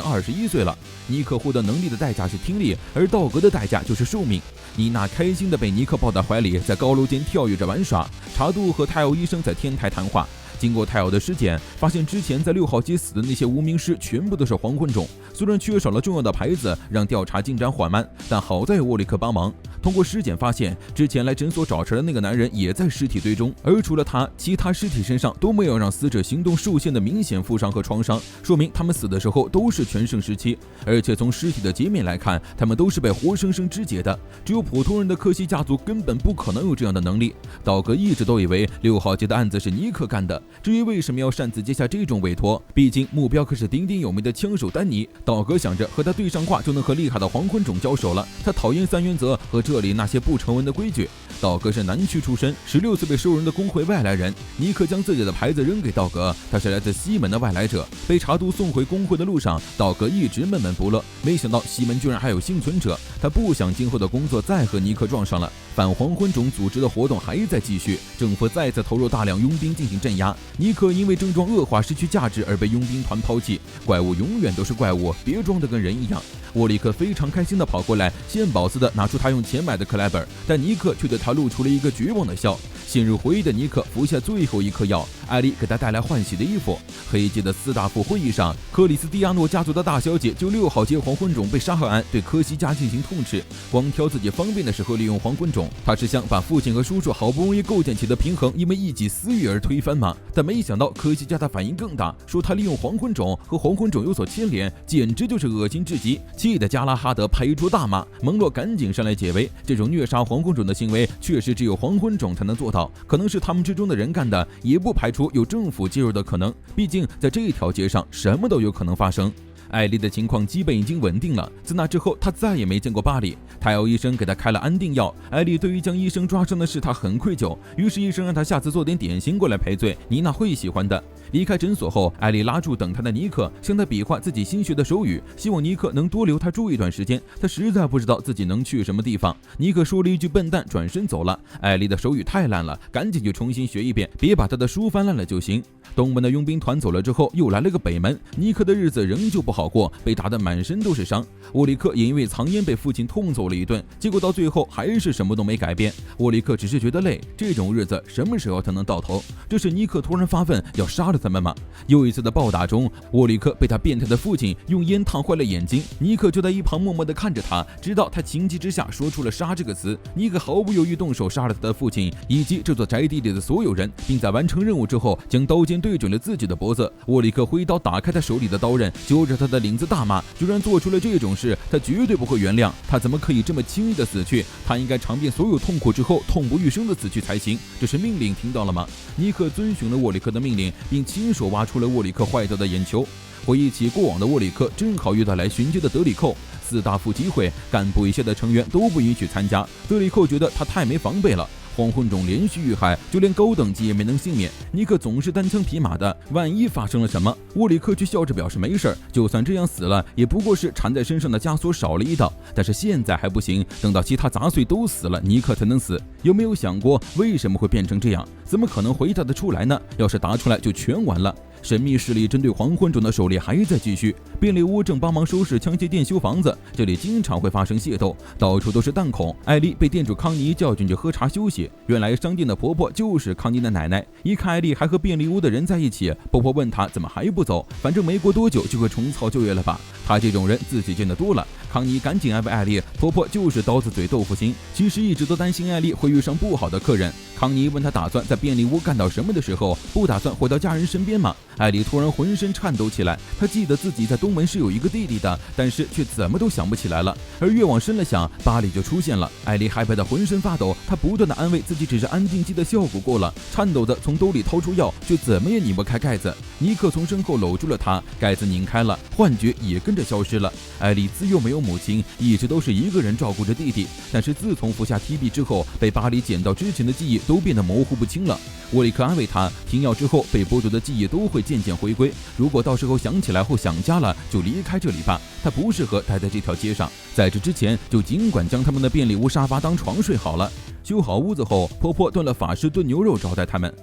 21岁了。尼克获得能力的代价是听力，而道格的代价就是寿命。妮娜开心地被尼克抱在怀里，在高楼间跳跃着玩耍。查杜和泰奥医生在天台谈话。经过泰奥的尸检，发现之前在6号街死的那些无名尸全部都是黄昏种。虽然缺少了重要的牌子，让调查进展缓慢，但好在有沃里克帮忙。通过尸检发现，之前来诊所找茬的那个男人也在尸体堆中，而除了他，其他尸体身上都没有让死者行动受限的明显负伤和创伤，说明他们死的时候都是全盛时期。而且从尸体的截面来看，他们都是被活生生肢解的，只有普通人的科西家族根本不可能有这样的能力。道格一直都以为6号街的案子是尼克干的，至于为什么要擅自接下这种委托，毕竟目标可是鼎鼎有名的枪手丹尼。道格想着和他对上话就能和厉害的黄昏种交手了，他讨厌3原则和这里那些不成文的规矩。道格是南区出身，16岁被收容的工会外来人。尼克将自己的牌子扔给道格，他是来自西门的外来者。被查杜送回工会的路上，道格一直闷闷不乐，没想到西门居然还有幸存者，他不想今后的工作再和尼克撞上了。反黄昏种组织的活动还在继续，政府再次投入大量佣兵进行镇压。尼克因为症状恶化失去价值而被佣兵团抛弃。怪物永远都是怪物，别装得跟人一样。沃里克非常开心地跑过来，献宝似的拿出他用钱买的克莱本，但尼克却对他露出了一个绝望的笑。陷入回忆的尼克服下最后一颗药，艾莉给他带来换洗的衣服。黑街的4大副会议上，克里斯蒂亚诺家族的大小姐就6号街黄昏种被杀害案对科西家进行痛斥，光挑自己方便的时候利用黄昏种，他是想把父亲和叔叔好不容易构建起的平衡因为一己私欲而推翻吗？但没想到科西家的反应更大，说他利用黄昏种和黄昏种有所牵连，简直就是恶心至极，气得加拉哈德拍桌大骂。蒙洛赶紧上来解围，这种虐杀黄昏种的行为确实只有黄昏种才能做到，可能是他们之中的人干的，也不排除有政府介入的可能，毕竟在这条街上什么都有可能发生。艾莉的情况基本已经稳定了，自那之后她再也没见过巴里。泰奥医生给她开了安定药，艾莉对于将医生抓伤的事她很愧疚，于是医生让她下次做点点心过来赔罪，妮娜会喜欢的。离开诊所后，艾莉拉住等她的尼克，向他比划自己新学的手语，希望尼克能多留她住一段时间。她实在不知道自己能去什么地方。尼克说了一句笨蛋，转身走了。艾莉的手语太烂了，赶紧去重新学一遍，别把她的书翻烂了就行。东门的佣兵团走了之后，又来了个北门，尼克的日子仍旧不好好过，被打得满身都是伤。沃里克也因为藏烟被父亲痛揍了一顿，结果到最后还是什么都没改变。沃里克只是觉得累，这种日子什么时候才能到头？这时尼克突然发愤要杀了他们吗？又一次的暴打中，沃里克被他变态的父亲用烟烫坏了眼睛，尼克就在一旁默默地看着他，直到他情急之下说出了杀这个词。尼克毫不犹豫动手杀了他的父亲以及这座宅地里的所有人，并在完成任务之后将刀尖对准了自己的脖子。沃里克挥刀打开他手里的刀刃，揪着他的领子大骂，居然做出了这种事，他绝对不会原谅，他怎么可以这么轻易的死去？他应该尝遍所有痛苦之后痛不欲生的死去才行。这是命令，听到了吗？尼克遵循了沃里克的命令，并亲手挖出了沃里克坏掉的眼球。回忆起过往的沃里克，正好遇到来巡街的德里寇。4大副机会，干部以下的成员都不允许参加。德里寇觉得他太没防备了。黄昏种连续遇害，就连高等级也没能幸免。尼克总是单枪匹马的，万一发生了什么，沃里克却笑着表示没事，就算这样死了，也不过是缠在身上的枷锁少了一道。但是现在还不行，等到其他杂碎都死了，尼克才能死。有没有想过为什么会变成这样？怎么可能回答得出来呢？要是答出来，就全完了。神秘势力针对黄昏种的狩猎还在继续，便利屋正帮忙收拾枪械店修房子，这里经常会发生械斗，到处都是弹孔。艾丽被店主康妮叫进去喝茶休息，原来商店的婆婆就是康妮的奶奶。一看艾丽还和便利屋的人在一起，婆婆问她怎么还不走，反正没过多久就会重操旧业了吧。她这种人自己见得多了。康妮赶紧安慰艾丽，婆婆就是刀子嘴豆腐心，其实一直都担心艾丽会遇上不好的客人。康妮问她打算在便利屋干到什么的时候，不打算回到家人身边吗？艾丽突然浑身颤抖起来，她记得自己在东门是有一个弟弟的，但是却怎么都想不起来了。而越往深了想，巴里就出现了。艾丽害怕的浑身发抖，她不断的安慰自己只是安定剂的效果过了，颤抖的从兜里掏出药，却怎么也拧不开盖子。尼克从身后搂住了她，盖子拧开了，幻觉也跟着消失了。艾丽自幼没有母亲，一直都是一个人照顾着弟弟，但是自从服下 TB 之后，被巴里捡到之前的记忆都变得模糊不清了。沃里克安慰他，停药之后被剥夺的记忆都会渐渐回归，如果到时候想起来后想家了，就离开这里吧，他不适合待在这条街上。在这之前，就尽管将他们的便利屋沙发当床睡好了。修好屋子后，婆婆炖了法式炖牛肉招待他们。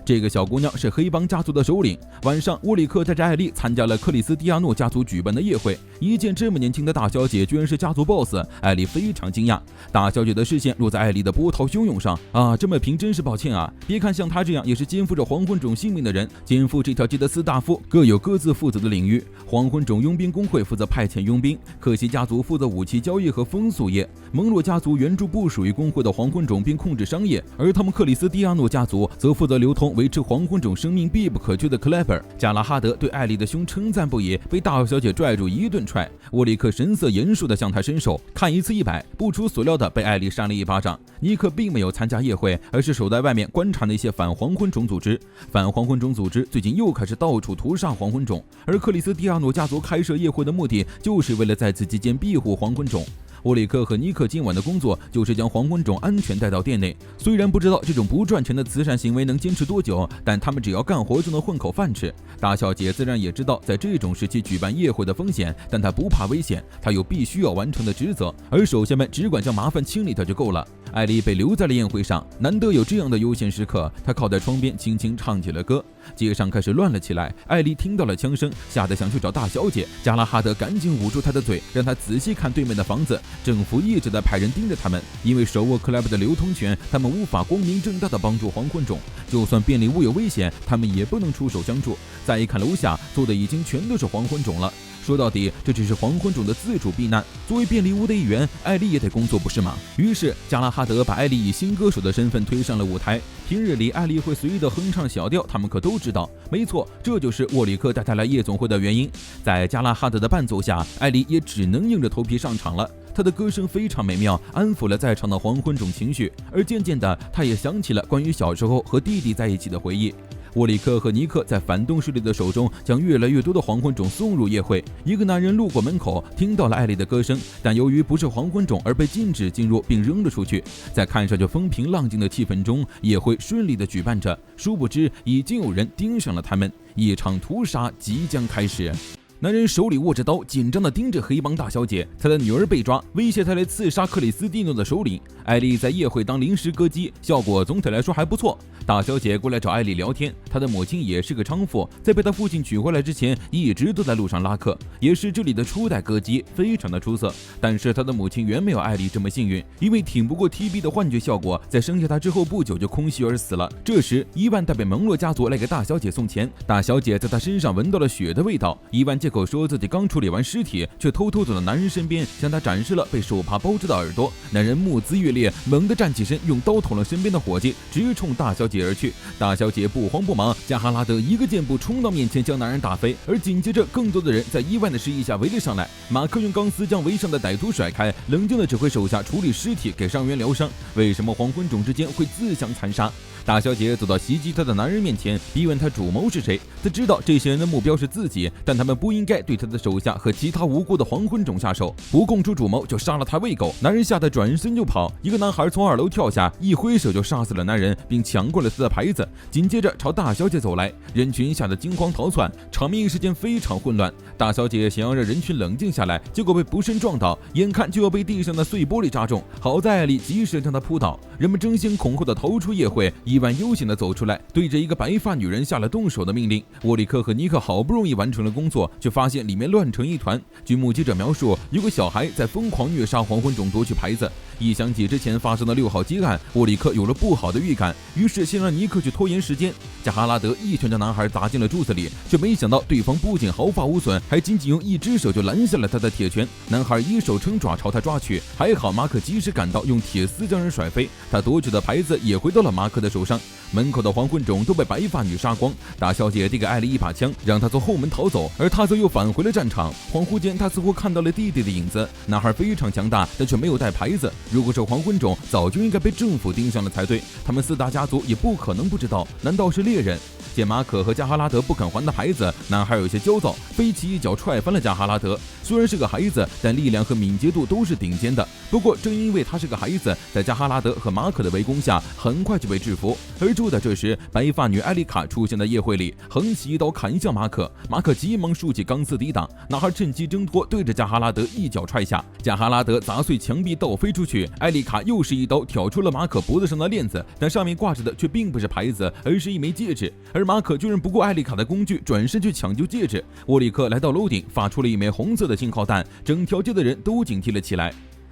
这个小姑娘是黑帮家族的首领。晚上，沃里克带着艾丽参加了克里斯蒂亚诺家族举办的夜会。一见这么年轻的大小姐居然是家族 boss， 艾丽非常惊讶。大小姐的视线落在艾丽的波涛汹涌上。这么平真是抱歉啊！别看像她这样也是肩负着黄昏种性命的人，肩负这条街的4大夫各有各自负责的领域。黄昏种佣兵工会负责派遣佣兵，克西家族负责武器交易和风俗业，蒙洛家族援助不属于工会的黄昏种并控制商业，而他们克里斯蒂亚诺家族则负责流通维持黄昏种生命必不可缺的 Kleber。 加拉哈德对艾丽的胸称赞不已，被大小姐拽住一顿踹。沃里克神色严肃地向他伸手，看一次100，不出所料的被艾丽扇了一巴掌。尼克并没有参加夜会，而是守在外面观察那些反黄昏种组织。反黄昏种组织最近又开始到处屠杀黄昏种，而克里斯蒂亚诺家族开设夜会的目的就是为了在此期间庇护黄昏种。沃里克和尼克今晚的工作就是将黄昏种安全带到店内。虽然不知道这种不赚钱的慈善行为能坚持多久，但他们只要干活就能混口饭吃。大小姐自然也知道在这种时期举办夜会的风险，但她不怕危险，她有必须要完成的职责，而手下们只管将麻烦清理掉就够了。艾丽被留在了宴会上，难得有这样的悠闲时刻，她靠在窗边轻轻唱起了歌。街上开始乱了起来，艾丽听到了枪声，吓得想去找大小姐。加拉哈德赶紧捂住她的嘴，让她仔细看对面的房子。政府一直在派人盯着他们，因为手握 Club 的流通权，他们无法光明正大的帮助黄昏种。就算便利屋有危险，他们也不能出手相助。再一看楼下坐的已经全都是黄昏种了。说到底，这只是黄昏种的自主避难。作为便利屋的一员，艾丽也得工作，不是吗？于是加拉哈德把艾丽以新歌手的身份推上了舞台。平日里艾丽会随意的哼唱小调，他们可都知道。没错，这就是沃里克带她来夜总会的原因。在加拉哈德的伴奏下，艾丽也只能硬着头皮上场了。她的歌声非常美妙，安抚了在场的黄昏种情绪。而渐渐的，她也想起了关于小时候和弟弟在一起的回忆。沃里克和尼克在反动势力的手中将越来越多的黄昏种送入夜会。一个男人路过门口，听到了艾丽的歌声，但由于不是黄昏种而被禁止进入并扔了出去。在看上去风平浪静的气氛中，夜会顺利的举办着，殊不知已经有人盯上了他们，一场屠杀即将开始。男人手里握着刀，紧张地盯着黑帮大小姐。他的女儿被抓，威胁他来刺杀克里斯蒂诺的首领。艾丽在夜会当临时歌姬，效果总体来说还不错。大小姐过来找艾丽聊天，她的母亲也是个娼妇，在被她父亲娶回来之前，一直都在路上拉客，也是这里的初代歌姬，非常的出色。但是她的母亲远没有艾丽这么幸运，因为挺不过 TB 的幻觉效果，在生下她之后不久就空虚而死了。这时，伊万代表蒙洛家族来给大小姐送钱，大小姐在她身上闻到了血的味道。伊万借口说自己刚处理完尸体，却偷偷走到男人身边，向他展示了被手帕包着的耳朵。男人目眦跃烈，猛地站起身，用刀捅了身边的伙计，直冲大小姐而去。大小姐不慌不忙，加哈拉德一个箭步冲到面前，将男人打飞。而紧接着，更多的人在伊万的示意下围了上来。马克用钢丝将围上的歹徒甩开，冷静地指挥手下处理尸体，给伤员疗伤。为什么黄昏种之间会自相残杀？大小姐走到袭击她的男人面前，逼问他主谋是谁。她知道这些人的目标是自己，但他们不应该对她的手下和其他无辜的黄昏种下手。不供出主谋就杀了他喂狗。男人吓得转身就跑。一个男孩从2楼跳下，一挥手就杀死了男人，并抢过了他的牌子。紧接着朝大小姐走来，人群吓得惊慌逃窜，场面一时间非常混乱。大小姐想要让人群冷静下来，结果被不慎撞倒，眼看就要被地上的碎玻璃扎中，好在艾丽及时将她扑倒。人们争先恐后的逃出夜会，伊万悠闲地走出来，对着一个白发女人下了动手的命令。沃里克和尼克好不容易完成了工作，却发现里面乱成一团。据目击者描述，有个小孩在疯狂虐杀黄昏种夺取牌子。一想起之前发生的6号接案，沃里克有了不好的预感，于是先让尼克去拖延时间。加哈拉德一拳将男孩砸进了柱子里，却没想到对方不仅毫发无损，还仅仅用一只手就拦下了他的铁拳。男孩一手撑爪朝他抓去，还好马可及时赶到，用铁丝将人甩飞。他夺取的牌子也回到了马可的手上。门口的黄昏种都被白发女杀光。大小姐递给艾丽一把枪，让她从后门逃走，而她则又返回了战场。恍惚间，她似乎看到了弟弟的影子。男孩非常强大，但却没有带牌子。如果是黄昏种，早就应该被政府盯上了才对。他们4大家族也不可能不知道，难道是猎人？见马可和加哈拉德不肯还他牌子，男孩有些焦躁，飞起一脚踹翻了加哈拉德。虽然是个孩子，但力量和敏捷度都是顶尖的。不过正因为他是个孩子，在加哈拉德和马可的围攻下，很快就被制服。而就在这时，白发女艾丽卡出现在夜会里，横起一刀砍向马可。马可急忙竖起钢丝抵挡，男孩趁机挣脱，对着加哈拉德一脚踹下。加哈拉德砸碎墙壁倒飞出去，艾丽卡又是一刀挑出了马可脖子上的链子，但上面挂着的却并不是牌子，而是一枚戒指。而马可居然不顾艾丽卡的工具，转身去抢救戒指。沃里克来到楼顶，发出了一枚红色的信号弹，整条街的人都警惕了起来。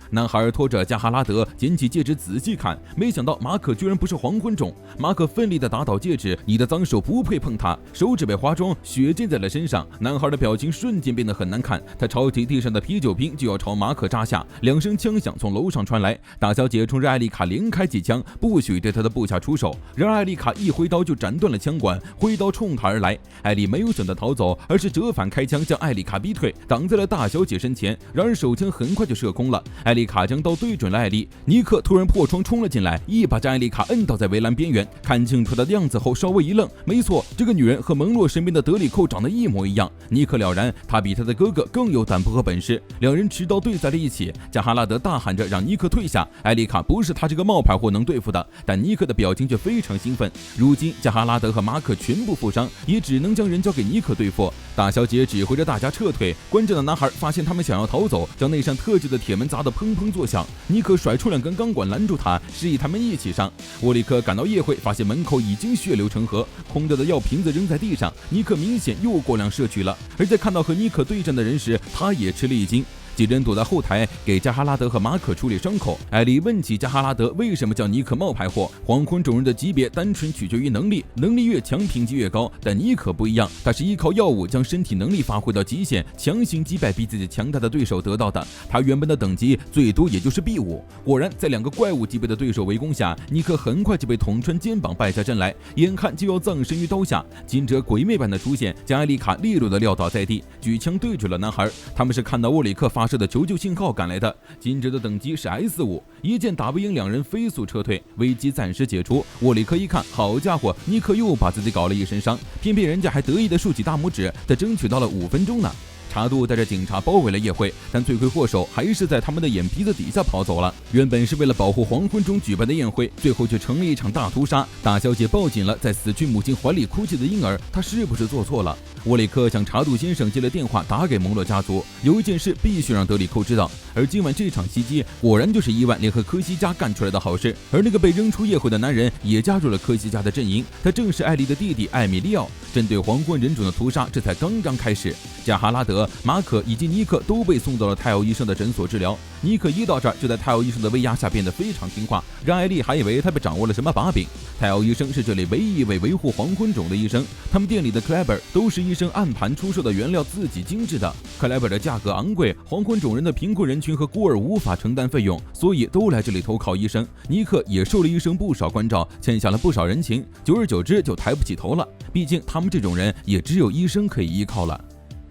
男孩拖着加哈拉德捡起戒指仔细看，没想到马可居然不是黄昏种。马可奋力地打倒戒指，你的脏手不配碰它，手指被划中，血溅在了身上。男孩的表情瞬间变得很难看，他抄起地上的啤酒瓶就要朝马可扎下，2声枪响从楼上传来。大小姐冲着艾丽卡连开几枪，不许对她的部下出手。然而艾丽卡一挥刀就斩断了枪管，挥刀冲她而来。艾丽没有选择逃走，而是折返开枪将艾丽卡逼退，挡在了大小姐身前。然而手枪很快就射空了，艾丽卡将刀对准了艾丽。尼克突然破窗冲了进来，一把将艾丽卡摁倒在围栏边缘。看清楚她的样子后，稍微一愣，没错，这个女人和蒙洛身边的德里寇长得一模一样。尼克了然，他比他的哥哥更有胆魄和本事。2人持刀对在了一起，加哈拉德大喊着让尼克退下。艾丽卡不是他这个冒牌货能对付的，但尼克的表情却非常兴奋。如今加哈拉德和马可全部负伤，也只能将人交给尼克对付。大小姐指挥着大家撤退，关着的男孩发现他们想要逃走，将那扇特制的铁门砸得砰砰作响。尼克甩出2根钢管拦住他，示意他们一起上。沃里克赶到夜会，发现门口已经血流成河，空掉的药瓶子扔在地上。尼克明显又过量摄取了，而在看到和尼克对战的人时，他也吃了一惊。几人躲在后台给加哈拉德和马可处理伤口。艾丽问起加哈拉德为什么叫尼克冒牌货。黄昏种人的级别单纯取决于能力，能力越强评级越高，但尼克不一样，他是依靠药物将身体能力发挥到极限，强行击败比自己强大的对手得到的。他原本的等级最多也就是 B5。果然在2个怪物级别的对手围攻下，尼克很快就被捅穿肩膀败下阵来，眼看就要葬身于刀下。金者鬼魅般的出现，将艾丽卡利落的撂倒在地，举枪对准了男孩。他们是看到沃里克发射的求救信号赶来的。金者的等级是 S5， 一剑打不赢2人，飞速撤退，危机暂时解除。沃里克一看，好家伙，尼克又把自己搞了一身伤，偏偏人家还得意的竖起大拇指，他争取到了5分钟呢。查杜带着警察包围了议会，但罪魁祸首还是在他们的眼皮子底下跑走了。原本是为了保护黄昏中举办的宴会，最后却成了一场大屠杀。大小姐抱紧了在死去母亲怀里哭泣的婴儿，她是不是做错了？沃里克向查杜先生接了电话，打给蒙洛家族，有一件事必须让德里寇知道。而今晚这场袭击果然就是伊万联合科西嘉干出来的好事，而那个被扔出议会的男人也加入了科西嘉的阵营，他正是艾丽的弟弟艾米利奥。针对黄昏人种的屠杀这才刚刚开始。加哈拉德、马可以及尼克都被送到了泰奥医生的诊所治疗。尼克一到这儿就在泰奥医生的威压下变得非常听话，让艾丽还以为他被掌握了什么把柄。泰奥医生是这里唯一一位维护黄昏种的医生，他们店里的克莱伯都是医生按盘出售的原料自己精制的。克莱伯的价格昂贵，黄昏种人的贫困人群和孤儿无法承担费用，所以都来这里投靠医生。尼克也受了医生不少关照，欠下了不少人情，久而久之就抬不起头了。毕竟他们这种人也只有医生可以依靠了。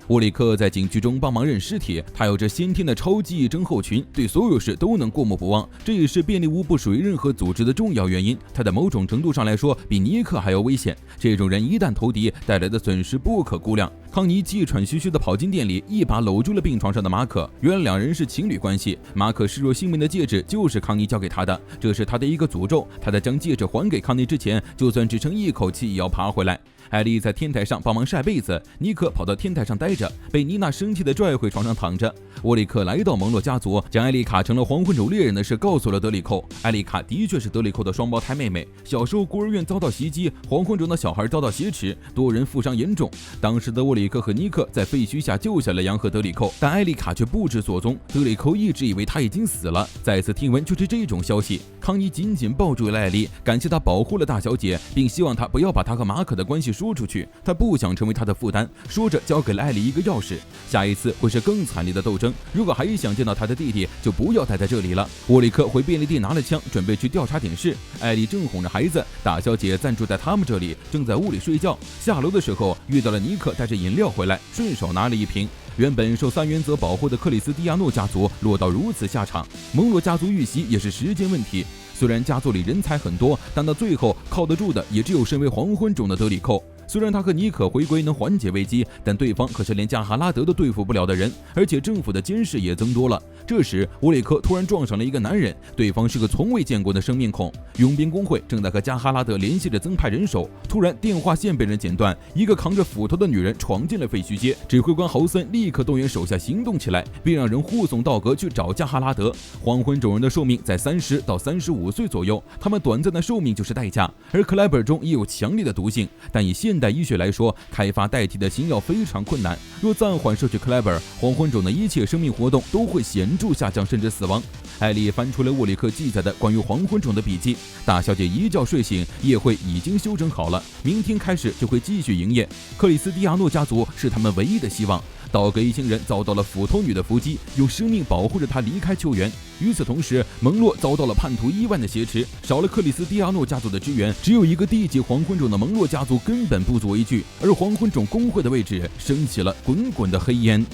沃里克在警局中帮忙认尸体，他有着先天的超记忆症候群，对所有事都能过目不忘，这也是便利屋不属于任何组织的重要原因。他在某种程度上来说比尼克还要危险，这种人一旦投敌，带来的损失不可估量。康妮气喘吁吁地跑进店里，一把搂住了病床上的马可。原来两人是情侣关系，马可视若性命的戒指就是康妮交给他的，这是他的一个诅咒。他在将戒指还给康妮之前，就算只剩一口气也要爬回来。艾丽在天台上帮忙晒被子，尼克跑到天台上待着，被妮娜生气地拽回床上躺着。沃里克来到蒙洛家族，将艾丽卡成了黄昏种猎人的事告诉了德里寇。艾丽卡的确是德里寇的双胞胎妹妹，小时候孤儿院遭到袭击，黄昏种的小孩遭到挟持，多人负伤严重。当时的沃里克和尼克在废墟下救下了杨和德里寇，但艾丽卡却不知所踪。德里寇一直以为他已经死了，再次听闻就是这种消息。康妮紧紧抱住了艾丽，感谢她保护了大小姐，并希望她不要把她和马可的关系说出去，她不想成为她的负担。说着交给了艾丽一个钥匙，下一次会是更惨烈的斗争，如果还想见到她的弟弟，就不要待在这里了。沃里克回便利店拿了枪，准备去调查点事。艾丽正哄着孩子，大小姐暂住在他们这里，正在屋里睡觉。下楼的时候遇到了尼克带着饮料回来，顺手拿了一瓶。原本受三原则保护的克里斯蒂亚诺家族落到如此下场，蒙罗家族遇袭也是时间问题。虽然家族里人才很多，但到最后靠得住的也只有身为黄昏种的德里寇。虽然他和尼可回归能缓解危机，但对方可是连加哈拉德都对付不了的人，而且政府的监视也增多了。这时沃里克突然撞上了一个男人，对方是个从未见过的生面孔。佣兵工会正在和加哈拉德联系着增派人手，突然电话线被人剪断，一个扛着斧头的女人闯进了废墟街。指挥官豪森立刻动员手下行动起来，并让人护送道格去找加哈拉德。黄昏种人的寿命在30到35岁左右，他们短暂的寿命就是代价。而克莱本中也有强烈的毒性，但以现代医学来说，开发代替的新药非常困难。若暂缓摄取克莱本，黄昏种的一切生命活动都会显著下降，甚至死亡。艾丽翻出了沃里克记载的关于黄昏种的笔记。大小姐一觉睡醒，夜会已经修整好了，明天开始就会继续营业。克里斯蒂亚诺家族是他们唯一的希望。道格一行人遭到了斧头女的伏击，用生命保护着她离开秋园。与此同时，蒙洛遭到了叛徒伊万的挟持，少了克里斯蒂亚诺家族的支援，只有一个地级黄昏种的蒙洛家族根本不足为惧，而黄昏种工会的位置升起了滚滚的黑烟。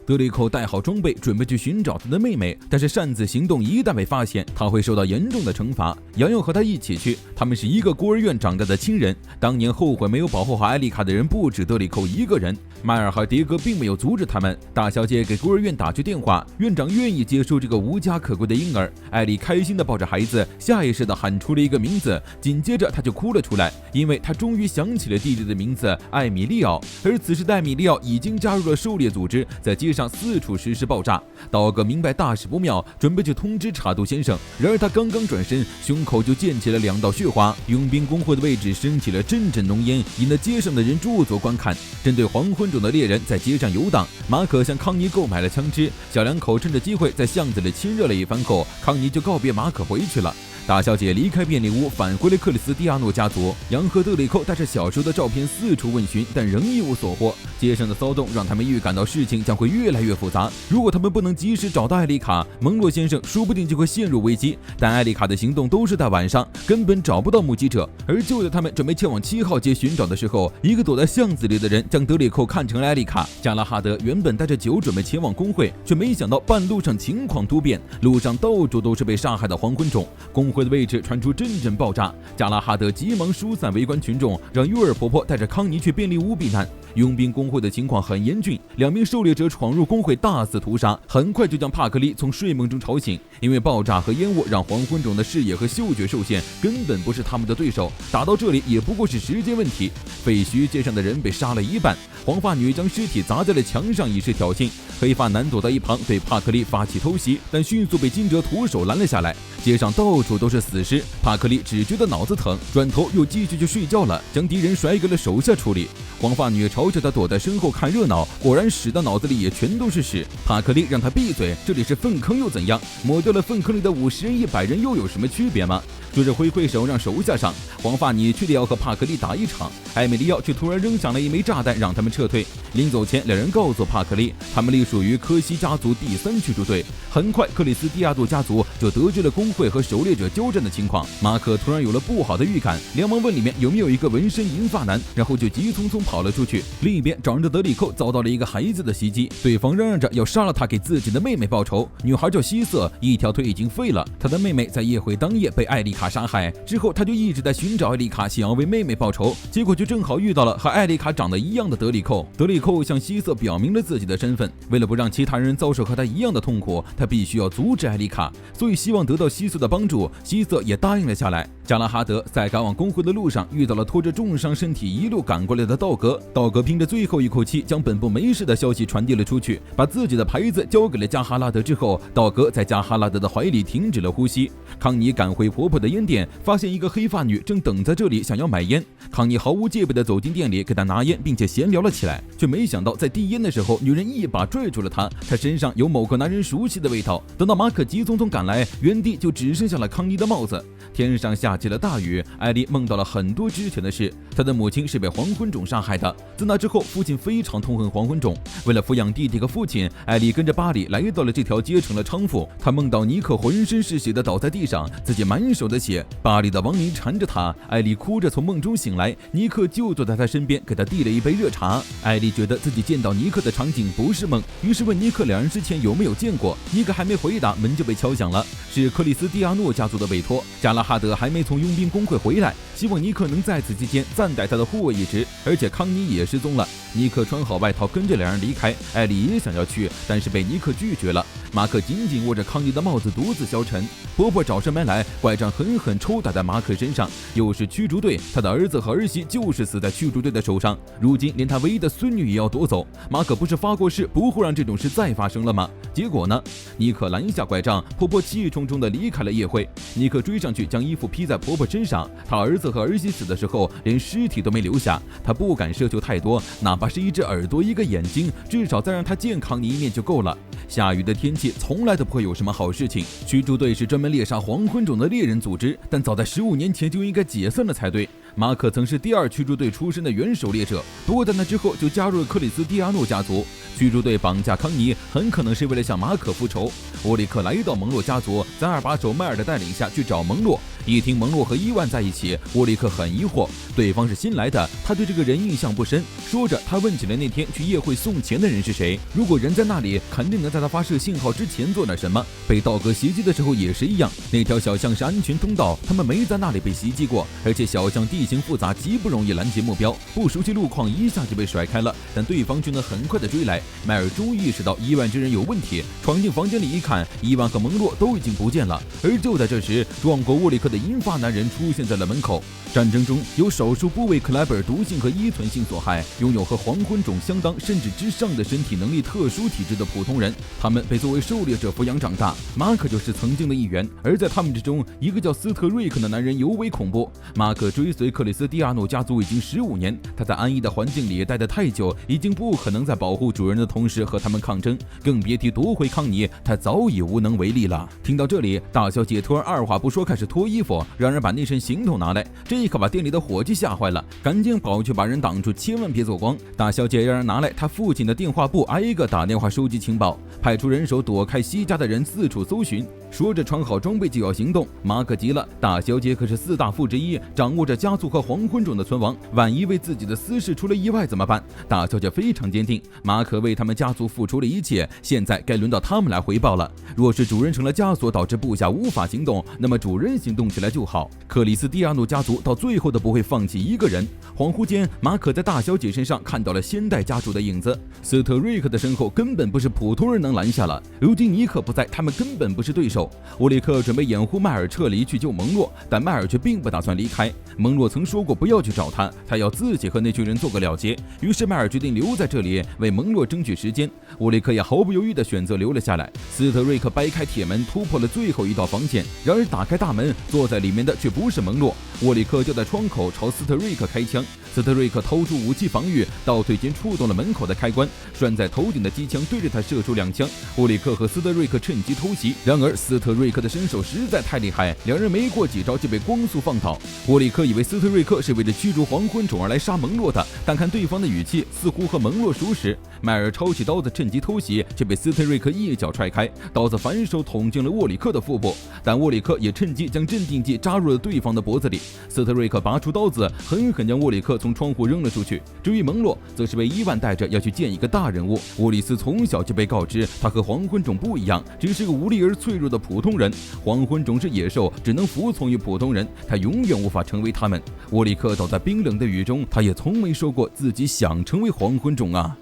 德里寇带好装备，准备去寻找他的妹妹，但是擅自行动一旦被发现，他会受到严重的惩罚。杨佑和他一起去，他们是一个孤儿院长大的亲人。当年后悔没有保护好艾丽卡的人不止德里寇一个人，迈尔和迭戈并没有阻止他们。大小姐给孤儿院打去电话，院长愿意接收这个无家可归的婴儿。艾丽开心地抱着孩子，下意识地喊出了一个名字，紧接着她就哭了出来，因为她终于想起了弟弟的名字艾米利奥。而此时的艾米利奥已经加入了狩猎组织，在街上四处实施爆炸。道格明白大事不妙，准备去通知查杜先生，然而他刚刚转身，胸口就溅起了2道血花。佣兵工会的位置升起了阵阵浓烟，引得街上的人驻足观看。针对黄昏种的猎人在街上游荡，马可向康妮购买了枪支，小两口趁着机会在巷子里亲热了一番后，康妮就告别马可回去了。大小姐离开便利屋，返回了克里斯蒂亚诺家族。杨和德里寇带着小时候的照片四处问询，但仍一无所获。街上的骚动让他们预感到事情将会越来越复杂。如果他们不能及时找到艾丽卡，蒙洛先生说不定就会陷入危机。但艾丽卡的行动都是在晚上，根本找不到目击者。而就在他们准备前往7号街寻找的时候，一个躲在巷子里的人将德里寇看成了艾丽卡。加拉哈德原本带着酒准备前往工会，却没想到半路上情况突变，路上到处都是被杀害的黄昏种。工会会的位置传出阵阵爆炸，加拉哈德急忙疏散围观群众，让约尔婆婆带着康妮去便利屋避难。佣兵工会的情况很严峻，2名狩猎者闯入工会大肆屠杀，很快就将帕克利从睡梦中吵醒。因为爆炸和烟雾让黄昏种的视野和嗅觉受限，根本不是他们的对手。打到这里也不过是时间问题。废墟街上的人被杀了一半，黄发女将尸体砸在了墙上以示挑衅。黑发男躲在一旁对帕克利发起偷袭，但迅速被金哲徒手拦了下来。街上到处都是死尸，帕克利只觉得脑子疼，转头又继续去睡觉了，将敌人甩给了手下处理。黄发女朝着他躲在身后看热闹，果然屎的脑子里也全都是屎。帕克利让他闭嘴，这里是粪坑又怎样？抹掉了粪坑里的50人100人又有什么区别吗？说着挥手让手下上，黄发女确定要和帕克利打一场。艾米利奥却突然扔响了一枚炸弹，让他们撤退。临走前，2人告诉帕克利，他们隶属于科西家族第3驱逐队。很快，克里斯蒂亚诺家族就得知了工会和狩猎者交战的情况。马可突然有了不好的预感，连忙问里面有没有一个纹身银发男，然后就急匆匆跑了出去。另一边，长着德里寇遭到了一个孩子的袭击，对方嚷嚷着要杀了他，给自己的妹妹报仇。女孩叫希瑟，一条腿已经废了。她的妹妹在夜会当夜被艾丽卡杀害，之后他就一直在寻找艾丽卡，想要为妹妹报仇，结果就正好遇到了和艾丽卡长得一样的德里寇。德里寇向希瑟表明了自己的身份，为了不让其他人遭受和他一样的痛苦，他必须要阻止艾丽卡，所以希望得到希瑟的帮助，希瑟也答应了下来。加拉哈德在赶往工会的路上遇到了拖着重伤身体一路赶过来的道格，道格凭着最后一口气将本部没事的消息传递了出去，把自己的牌子交给了加哈拉德之后，道格在加哈拉德的怀里停止了呼吸。康妮赶回婆婆的烟店，发现一个黑发女正等在这里想要买烟。康妮毫无戒备地走进店里给她拿烟，并且闲聊了起来，却没想到在递烟的时候，女人一把拽住了她，她身上有某个男人熟悉的味道。等到马可急匆匆赶来，原地就只剩下了康妮的帽子。天上下起了大雨，艾莉梦到了很多之前的事。她的母亲是被黄昏种杀害的，自那之后，父亲非常痛恨黄昏种。为了抚养弟弟和父亲，艾莉跟着巴里来到了这条街，成了娼妇。她梦到尼克浑身是血的倒在地上，自己满手的血，巴里的亡灵缠着她。艾莉哭着从梦中醒来，尼克就坐在她身边，给她递了一杯热茶。艾莉觉得自己见到尼克的场景不是梦，于是问尼克2人之前有没有见过。尼克还没回答，门就被敲响了，是克里斯蒂亚诺家族的委托。加拉哈德还没从佣兵工会回来，希望尼克能在此期间暂代他的护卫一职，而且康妮也失踪了。尼克穿好外套跟着2人离开，艾莉也想要去，但是被尼克拒绝了。马可紧紧握着康妮的帽子，独自消沉。婆婆找上门来，拐杖狠狠抽打在马可身上。又是驱逐队，他的儿子和儿媳就是死在驱逐队的手上，如今连他唯一的孙女也要夺走。马可不是发过誓不会让这种事再发生了吗？结果呢？尼克拦下拐杖，婆婆气冲冲地离开了夜会。尼克追上去，将衣服披在婆婆身上。他儿子和儿媳死的时候，连尸体都没留下。他不敢奢求太多，哪怕是一只耳朵、一个眼睛，至少再让他健康一面就够了。下雨的天气从来都不会有什么好事情。驱逐队是专门猎杀黄昏种的猎人组织，但早在15年前就应该解散了才对。马可曾是第2驱逐队出身的元首猎者，不过在那之后就加入了克里斯蒂亚诺家族。驱逐队绑架康妮，很可能是为了向马可复仇。沃里克来到蒙洛家族，在2把手迈尔的带领下去找蒙洛。一听蒙洛和伊万在一起，沃里克很疑惑，对方是新来的，他对这个人印象不深。说着，他问起了那天去夜会送钱的人是谁。如果人在那里，肯定能在他发射信号之前做点什么。被道格袭击的时候也是一样，那条小巷是安全通道，他们没在那里被袭击过，而且小巷地形复杂，极不容易拦截目标，不熟悉路况一下就被甩开了，但对方却能很快的追来。迈尔终于意识到伊万这人有问题，闯进房间里一看，伊万和蒙洛都已经不见了。而就在这时，撞过沃里克的银发男人出现在了门口。战争中有少数部位克莱贝尔毒性和依存性所害，拥有和黄昏种相当甚至之上的身体能力特殊体质的普通人，他们被作为狩猎者抚养长大。马可就是曾经的一员，而在他们之中，一个叫斯特瑞克的男人尤为恐怖。马可追随克里斯蒂亚诺家族已经15年，他在安逸的环境里待得太久，已经不可能在保护主人的同时和他们抗争，更别提夺回康妮，他早已无能为力了。听到这里，大小姐突然2话不说开始脱衣服，让人把那身行头拿来，这可把店里的伙计吓坏了，赶紧跑去把人挡住，千万别走光。大小姐让人拿来她父亲的电话簿，挨个打电话收集情报，派出人手躲开西家的人四处搜寻。说着穿好装备就要行动，马可急了，大小姐可是4大富之一，掌握着家族和黄昏种的存亡，万一为自己的私事出了意外怎么办？大小姐非常坚定，马可为他们家族付出了一切，现在该轮到他们来回报了。若是主人成了枷锁，导致部下无法行动，那么主人行动起来就好。克里斯蒂亚诺家族到最后都不会放弃一个人。恍惚间，马可在大小姐身上看到了先代家主的影子。斯特瑞克的身后根本不是普通人能拦下了。如今尼克不在，他们根本不是对手。乌里克准备掩护迈尔撤离去救蒙洛，但迈尔却并不打算离开。蒙洛曾说过不要去找他，他要自己和那群人做个了结。于是迈尔决定留在这里为蒙洛争取时间。乌里克也毫不犹豫地选择留了下来。斯特瑞克掰开铁门，突破了最后一道防线。然而打开大门，坐在里面的却不是蒙洛。沃里克就在窗口朝斯特瑞克开枪。斯特瑞克掏出武器防御，倒退间触动了门口的开关，拴在头顶的机枪对着他射出2枪。沃里克和斯特瑞克趁机偷袭，然而斯特瑞克的身手实在太厉害，两人没过几招就被光速放倒。沃里克以为斯特瑞克是为了驱逐黄昏种而来杀蒙洛的，但看对方的语气似乎和蒙洛熟识。迈尔抄起刀子趁机偷袭，却被斯特瑞克一脚踹开，刀子反手捅进了沃里克的腹部，但沃里克也趁机将镇定剂扎入了对方的脖子里。斯特瑞克拔出刀子，狠狠将沃里克从窗户扔了出去。至于蒙洛，则是被伊万带着要去见一个大人物。沃里斯从小就被告知，他和黄昏种不一样，只是个无力而脆弱的普通人。黄昏种是野兽，只能服从于普通人，他永远无法成为他们。沃里克倒在冰冷的雨中，他也从没说过自己想成为黄昏种啊。